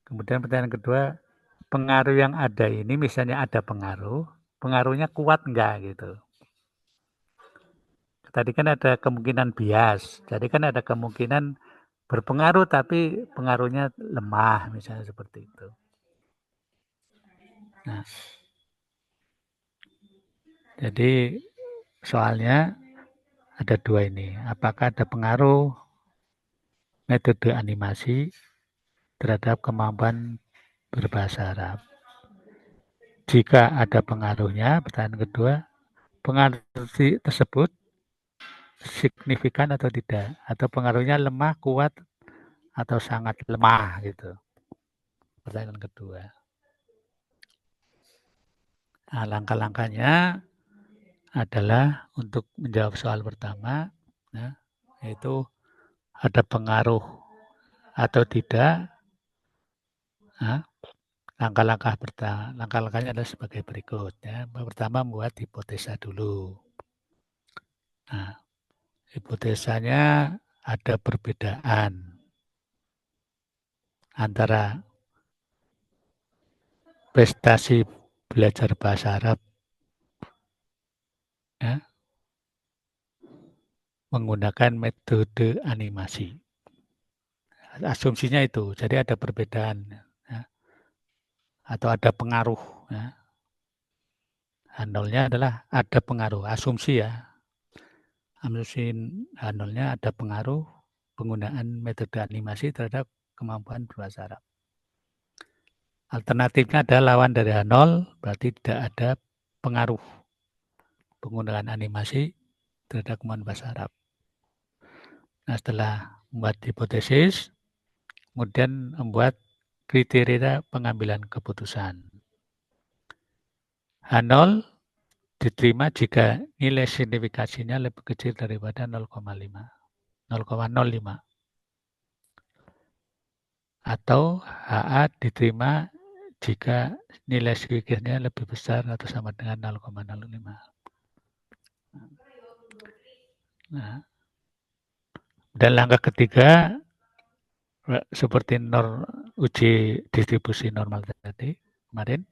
Kemudian pertanyaan kedua, pengaruh yang ada ini misalnya ada pengaruh, pengaruhnya kuat enggak gitu. Tadi kan ada kemungkinan bias, jadi kan ada kemungkinan berpengaruh tapi pengaruhnya lemah misalnya seperti itu. Nah, jadi soalnya ada dua ini, apakah ada pengaruh metode animasi terhadap kemampuan berbahasa Arab. Jika ada pengaruhnya, pertanyaan kedua, pengaruh tersebut signifikan atau tidak, atau pengaruhnya lemah, kuat, atau sangat lemah gitu. Pertanyaan kedua. Nah, langkah-langkahnya adalah untuk menjawab soal pertama, ya, yaitu ada pengaruh atau tidak, ya, Langkah-langkahnya adalah sebagai berikut. Ya. Pertama, membuat hipotesa dulu. Nah, hipotesanya ada perbedaan antara prestasi belajar bahasa Arab ya, menggunakan metode animasi. Asumsinya itu, jadi ada perbedaan ya, atau ada pengaruh. Ya. Handolnya adalah ada pengaruh, asumsi ya. Asumsi handolnya ada pengaruh penggunaan metode animasi terhadap kemampuan berbahasa Arab. Alternatifnya adalah lawan dari H0, berarti tidak ada pengaruh penggunaan animasi terhadap kemampuan bahasa Arab. Nah, setelah membuat hipotesis, kemudian membuat kriteria pengambilan keputusan. H0 diterima jika nilai signifikasinya lebih kecil daripada 0,05. Atau HA diterima jika nilai signifikasinya lebih besar atau sama dengan 0,05. Nah, dan langkah ketiga, seperti uji distribusi normal tadi kemarin,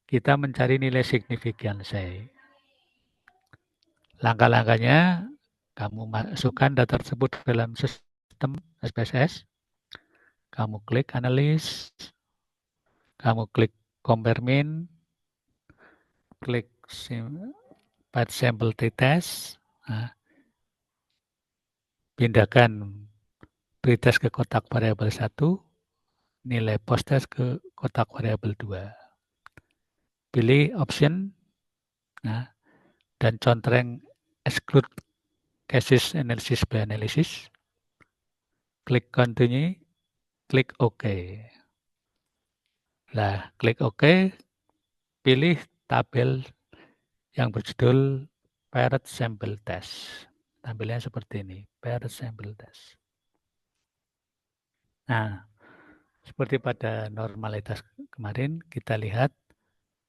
kita mencari nilai signifikansi. Langkah-langkahnya, kamu masukkan data tersebut dalam sistem SPSS, kamu klik analis, kamu klik compare mean, klik path sample t-test, nah, pindahkan pretest ke kotak variabel 1, nilai post-test ke kotak variabel 2. Pilih option, nah, dan contreng exclude cases analysis by analysis. Klik continue, klik OK. Nah, klik OK, pilih tabel yang berjudul paired sample test. Tampilnya seperti ini, paired sample test. Nah, seperti pada normalitas kemarin, kita lihat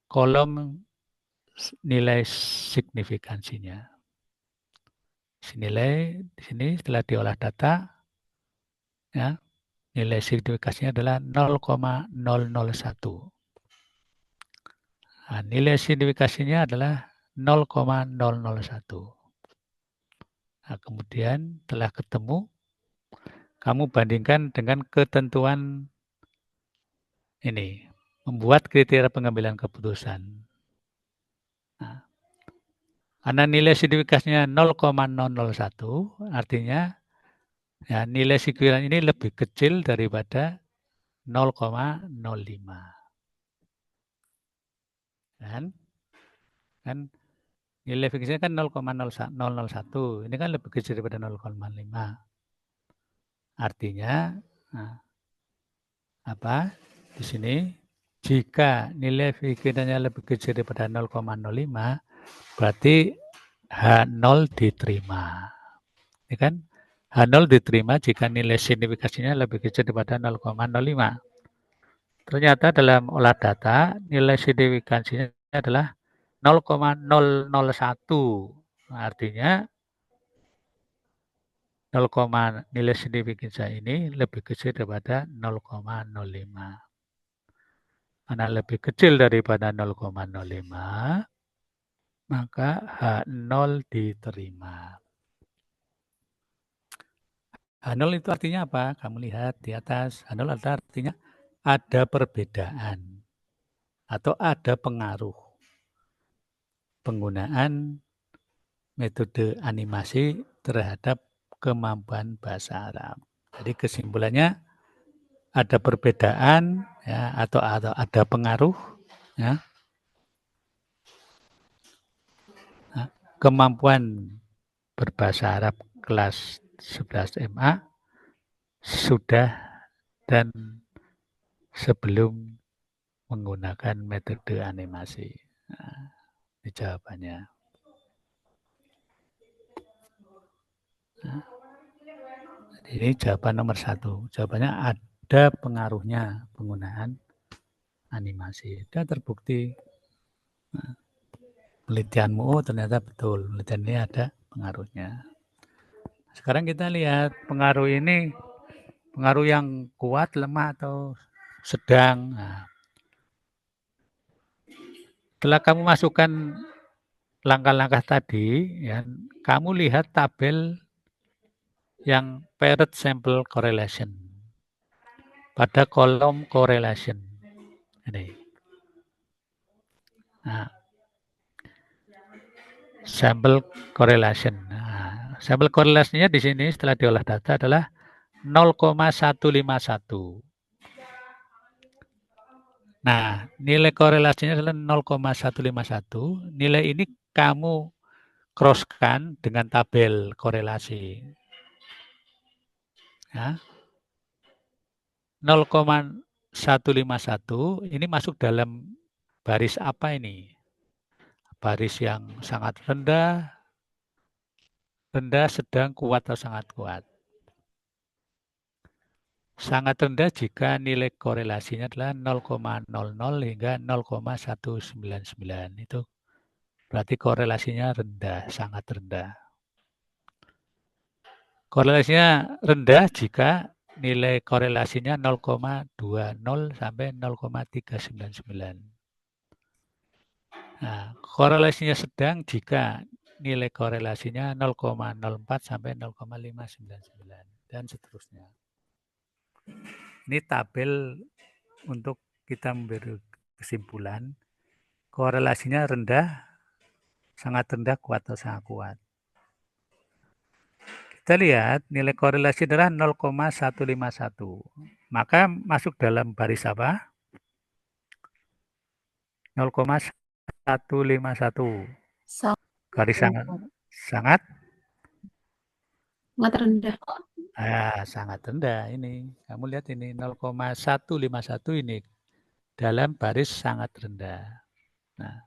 kolom nilai signifikansinya. Nilai di sini setelah diolah data, ya, nilai signifikansinya adalah 0,001. Nah, nilai signifikansinya adalah 0,001. Nah, kemudian telah ketemu, kamu bandingkan dengan ketentuan ini, membuat kriteria pengambilan keputusan. Nah, karena nilai signifikansinya 0,001, artinya ya, nilai signifikan ini lebih kecil daripada 0,05. Kan nilai signifikansinya kan 0,001, ini kan lebih kecil daripada 0,5. Artinya apa? Di sini jika nilai signifikansinya lebih kecil daripada 0,05, berarti H0 diterima. Ini kan H0 diterima jika nilai signifikansinya lebih kecil daripada 0,05. Ternyata dalam olah data nilai signifikansinya adalah 0,001. Artinya nilai signifikansi ini lebih kecil daripada 0,05. Karena lebih kecil daripada 0,05, maka H0 diterima. H0 itu artinya apa? Kamu lihat di atas. H0 artinya ada perbedaan atau ada pengaruh penggunaan metode animasi terhadap kemampuan bahasa Arab. Jadi kesimpulannya ada perbedaan ya, atau ada pengaruh ya, nah, kemampuan berbahasa Arab kelas 11 MA sudah dan sebelum menggunakan metode animasi. Nah, ini jawabannya. Nah, ini jawaban nomor 1. Jawabannya ada pengaruhnya penggunaan animasi. Sudah terbukti. Nah, penelitianmu, oh ternyata betul. Penelitian ini ada pengaruhnya. Sekarang kita lihat pengaruh ini, pengaruh yang kuat, lemah, atau sedang. Nah, setelah kamu masukkan langkah-langkah tadi, ya, kamu lihat tabel yang paired sample correlation pada kolom correlation. Ini. Nah, sampel correlation. Nah, sampel korelasinya di sini setelah diolah data adalah 0,151. Nah, nilai korelasinya adalah 0,151. Nilai ini kamu crosskan dengan tabel korelasi. Ya. 0,151 ini masuk dalam baris apa ini? Baris yang sangat rendah, sedang, kuat, atau sangat kuat. Sangat rendah jika nilai korelasinya adalah 0,00 hingga 0,199. Itu berarti korelasinya rendah, sangat rendah. Korelasinya rendah jika nilai korelasinya 0,20 sampai 0,399. Nah, korelasinya sedang jika nilai korelasinya 0,04 sampai 0,599 dan seterusnya. Ini tabel untuk kita memberi kesimpulan korelasinya rendah, sangat rendah, kuat, atau sangat kuat. Kita lihat nilai korelasi adalah 0,151. Maka masuk dalam baris apa? 0,151. Garis sangat rendah. sangat rendah ini. Kamu lihat ini 0,151 ini dalam baris sangat rendah. Nah,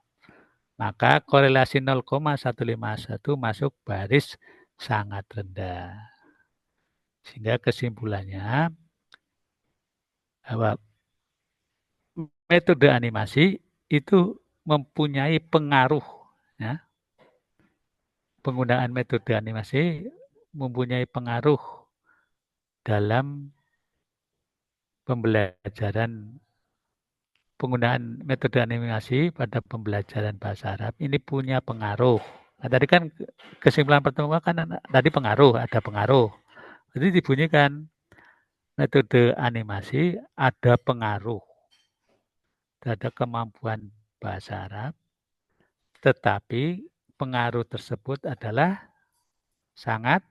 maka korelasi 0,151 masuk baris sangat rendah. Sehingga kesimpulannya bahwa metode animasi itu mempunyai pengaruh. Ya. Penggunaan metode animasi mempunyai pengaruh dalam pembelajaran. Penggunaan metode animasi pada pembelajaran bahasa Arab ini punya pengaruh. Nah, tadi kan kesimpulan pertama kan tadi pengaruh, ada pengaruh. Jadi dibunyikan metode animasi ada pengaruh terhadap kemampuan bahasa Arab, tetapi pengaruh tersebut adalah sangat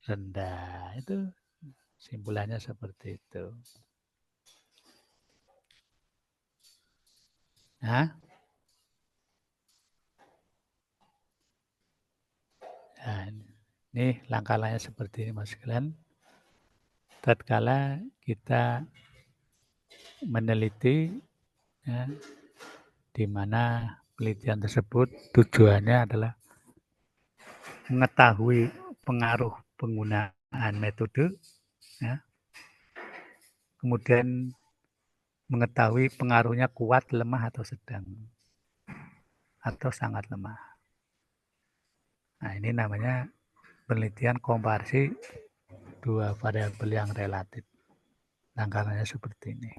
rendah. Itu simpulannya seperti itu. Nah, ini langkah-langkahnya seperti ini, Mas sekalian. Tatkala kita meneliti, ya, di mana penelitian tersebut tujuannya adalah mengetahui pengaruh penggunaan metode, ya, kemudian mengetahui pengaruhnya kuat, lemah, atau sedang, atau sangat lemah. Nah, ini namanya penelitian komparasi dua variabel yang relatif. Langkahnya seperti ini.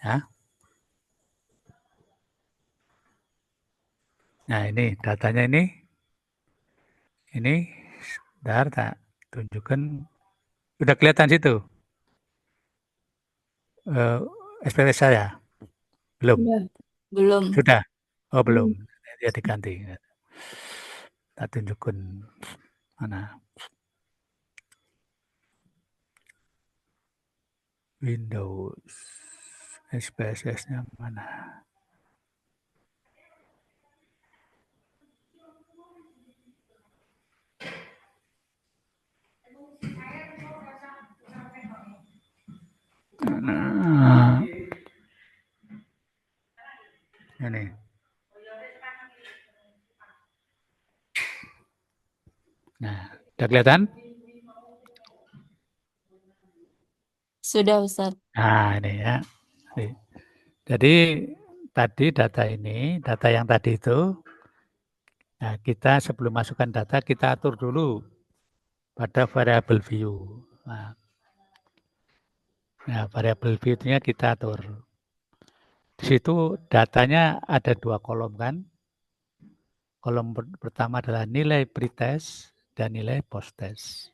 Ya. Nah, ini datanya ini. Ini sebentar tak tunjukkan. Udah kelihatan situ? SPW saya? Belum? Belum. Sudah? Oh, belum. Dia diganti. Tak tunjukkan mana. Windows. SPSS-nya mana? Nah, ini. Nah, udah kelihatan? Sudah, Ustadz. Nah, ini ya. Jadi tadi data yang tadi itu, nah kita sebelum masukkan data, kita atur dulu pada variable view. Nah, variable view-nya kita atur. Di situ datanya ada 2 kolom kan. Kolom pertama adalah nilai pretest dan nilai posttest.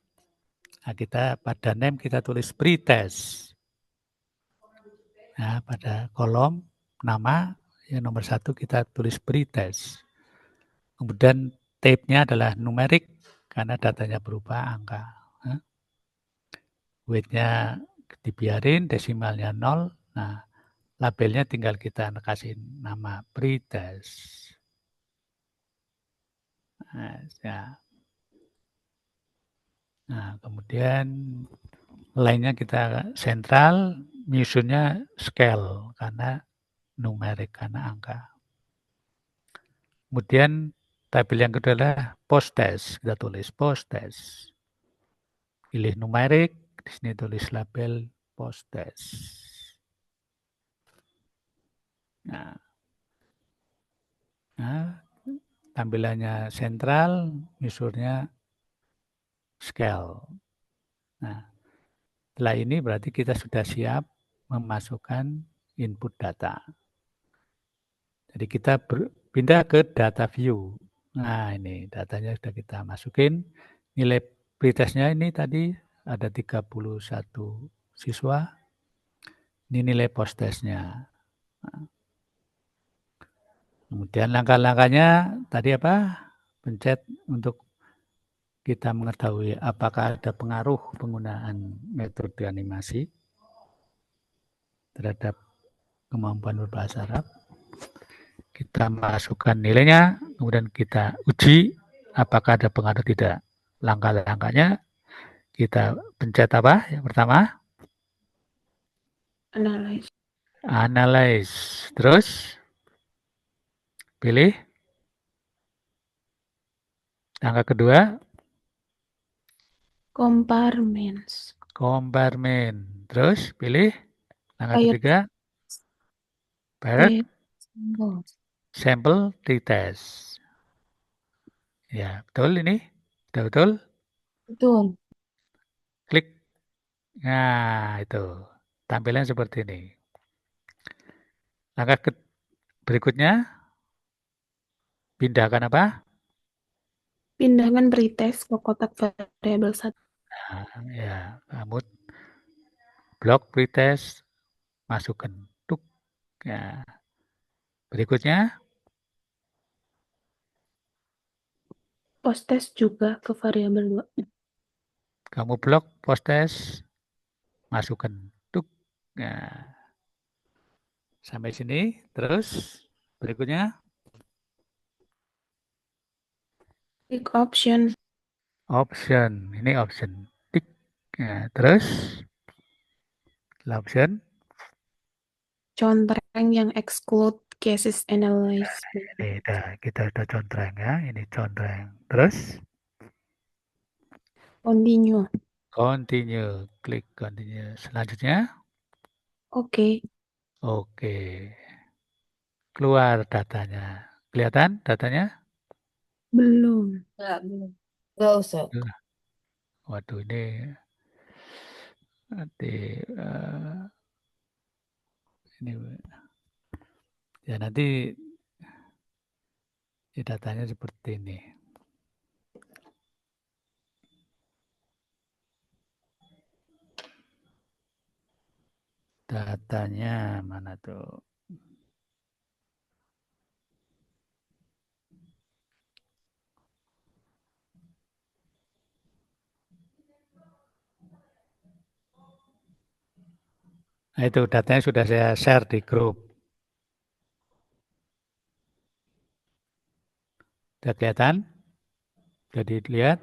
Nah, kita pada name kita tulis pretest. Nah, pada kolom nama yang nomor 1 kita tulis pretest. Kemudian type-nya adalah numerik karena datanya berupa angka. Weight-nya dibiarin, desimalnya 0. Nah, labelnya tinggal kita kasih nama pretest. Nah, kemudian lainnya kita sentral, nyusunnya scale karena numerik, karena angka. Kemudian tabel yang kedua adalah posttest, kita tulis posttest. Pilih numerik, di sini tulis label posttest. Nah, tampilannya sentral, nyusunnya scale. Nah, setelah ini berarti kita sudah siap memasukkan input data. Jadi kita pindah ke data view. Nah, ini datanya sudah kita masukin. Nilai pretestnya ini tadi ada 31 siswa. Ini nilai posttestnya. Nah, kemudian langkah-langkahnya tadi apa? Pencet untuk kita mengetahui apakah ada pengaruh penggunaan metode animasi terhadap kemampuan berbahasa Arab. Kita masukkan nilainya, kemudian kita uji apakah ada pengaruh tidak. Langkah-langkahnya kita pencet apa? Yang pertama, analyze. Terus pilih. Langkah kedua, Compartments. compartment. Terus pilih. Langkah ketiga, paired sample pretest. Ya, betul ini? Sudah betul? Betul. Klik. Nah, itu. Tampilan seperti ini. Langkah berikutnya, pindahkan apa? Pindahkan pretest ke kotak variabel 1. Nah, ya, kamu blok pretest, masukkan. Tuk. Ya. Berikutnya, Posttest juga ke variabel 2. kamu blok posttest, masukkan. Tuk. Ya. Sampai sini, terus berikutnya, Klik option. option. Ini option. Tik. Ya. Terus, option. Contreng yang exclude cases analysis. Ini kita udah contreng ya. Ini contreng. Terus, Continue. continue. Klik continue. Selanjutnya, Oke. oke. Keluar datanya. Kelihatan datanya? Belum. Belum. Enggak usah. Waduh, ini nanti ini ya nanti datanya seperti ini. Datanya mana tuh? Nah, itu datanya sudah saya share di grup. Sudah kelihatan? Jadi lihat.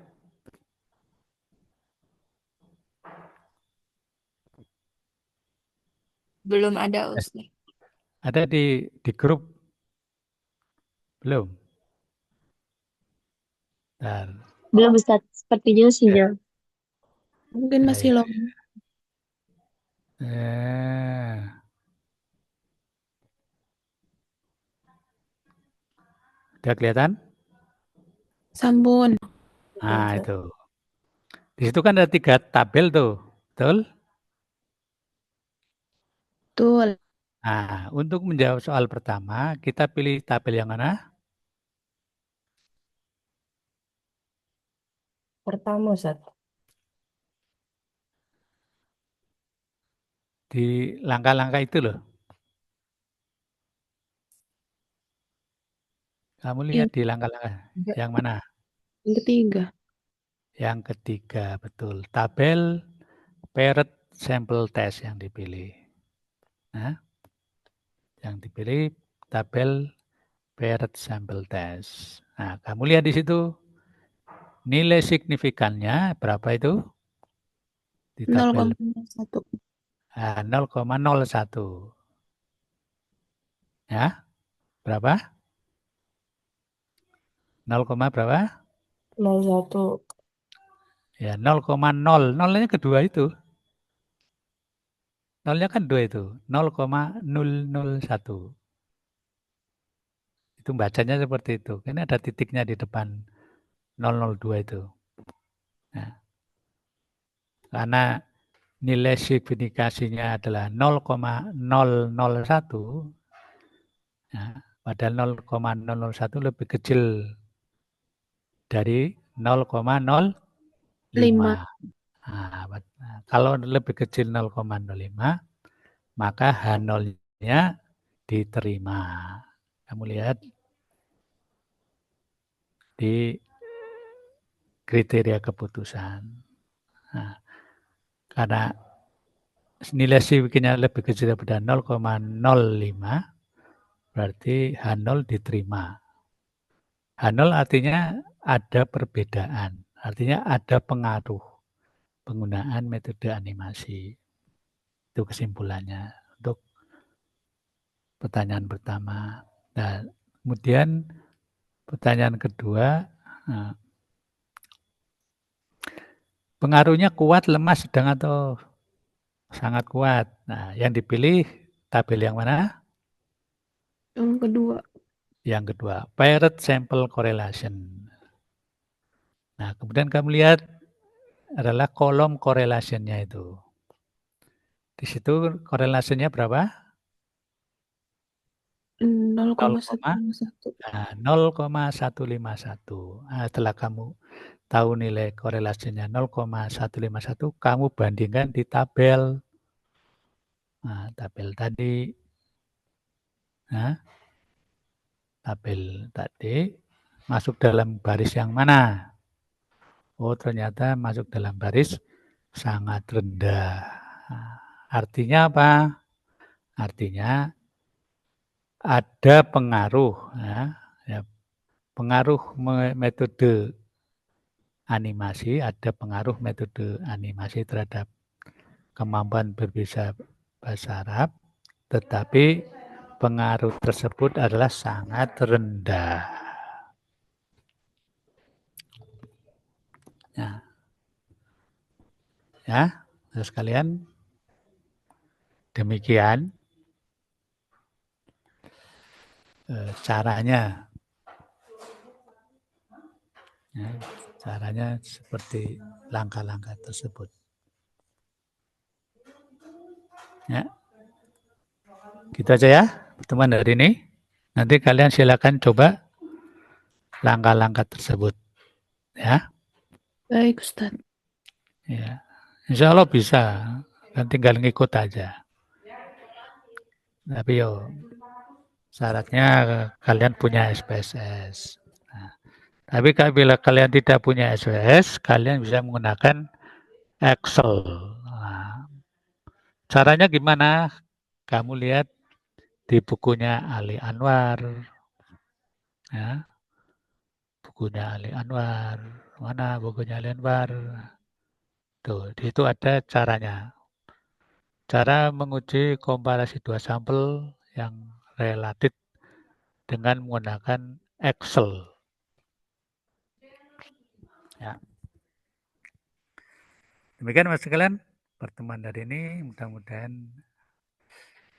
Belum ada, Ustaz. Ada di grup. Belum? Bentar. Belum Ustaz, sepertinya sinyal. Mungkin Ya, masih ya. lama. Udah kelihatan? Sampun. Nah, itu. Di situ kan ada 3 tabel tuh, betul? Betul. Nah, untuk menjawab soal pertama, kita pilih tabel yang mana? Pertama, Ustaz. Di langkah-langkah itu loh. Kamu lihat di langkah-langkah yang mana? Yang ketiga. Yang ketiga, betul. Tabel paired sample test yang dipilih. Nah, yang dipilih tabel paired sample test. Nah, kamu lihat di situ nilai signifikannya berapa itu? Di tabel 0,1. 0,01. Ya, berapa? 0, berapa? 01. Ya, 0,0. Nolnya kedua itu. Nolnya kan 2 itu. 0,001. Itu bacanya seperti itu. Ini ada titiknya di depan 002 itu. Nah, karena nilai signifikasinya adalah 0,001, nah, padahal 0,001 lebih kecil dari 0,05. 5. Nah, kalau lebih kecil 0,05, maka H0-nya diterima. Kamu lihat di kriteria keputusan. Nah, karena nilai signifikannya lebih kecil daripada 0,05, berarti H0 diterima. H0 artinya ada perbedaan, artinya ada pengaruh penggunaan metode animasi. Itu kesimpulannya untuk pertanyaan pertama. Nah, kemudian pertanyaan kedua, nah, pengaruhnya kuat, lemah, sedang, atau sangat kuat. Nah, yang dipilih tabel yang mana? Yang kedua. Yang kedua, paired sample correlation. Nah, kemudian kamu lihat adalah kolom correlation-nya itu. Di situ korelasinya berapa? 0,151. 0,151. Nah, setelah kamu tahu nilai korelasinya 0,151, kamu bandingkan di tabel. Nah, tabel tadi. Nah, tabel tadi masuk dalam baris yang mana? Oh, ternyata masuk dalam baris sangat rendah. Nah, artinya apa? Artinya ada pengaruh, ya, pengaruh metode animasi, ada pengaruh metode animasi terhadap kemampuan berbisa bahasa Arab, tetapi pengaruh tersebut adalah sangat rendah. Ya, terus kalian demikian caranya. Ya, caranya seperti langkah-langkah tersebut. Ya, gitu aja ya pertemuan hari ini. Nanti kalian silakan coba langkah-langkah tersebut. Ya. Baik, Ustaz. Ya, insya Allah bisa. Kan tinggal ngikut aja. Tapi yo syaratnya kalian punya SPSS. Nah, tapi bila kalian tidak punya SPSS, kalian bisa menggunakan Excel. Nah, caranya gimana? Kamu lihat di bukunya Ali Anwar. Ya, bukunya Ali Anwar. Mana bukunya Ali Anwar? Tuh, di situ ada caranya. Cara menguji komparasi dua sampel yang relatif dengan menggunakan Excel. Ya. Demikian Mas sekalian. pertemuan hari ini. Mudah-mudahan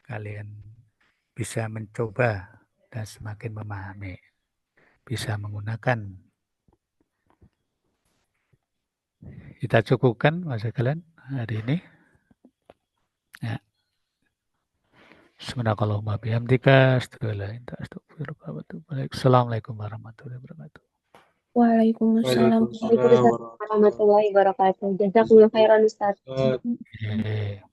kalian bisa mencoba dan semakin memahami, bisa menggunakan. Kita cukupkan masa kalian hari ini. Ya. Subhanakallahumma bihamdika, Assalamualaikum warahmatullahi wabarakatuh. Waalaikumsalam. Waalaikumsalam warahmatullahi wabarakatuh. Jazakumullah khairan Ustaz. Ustaz. Yeah.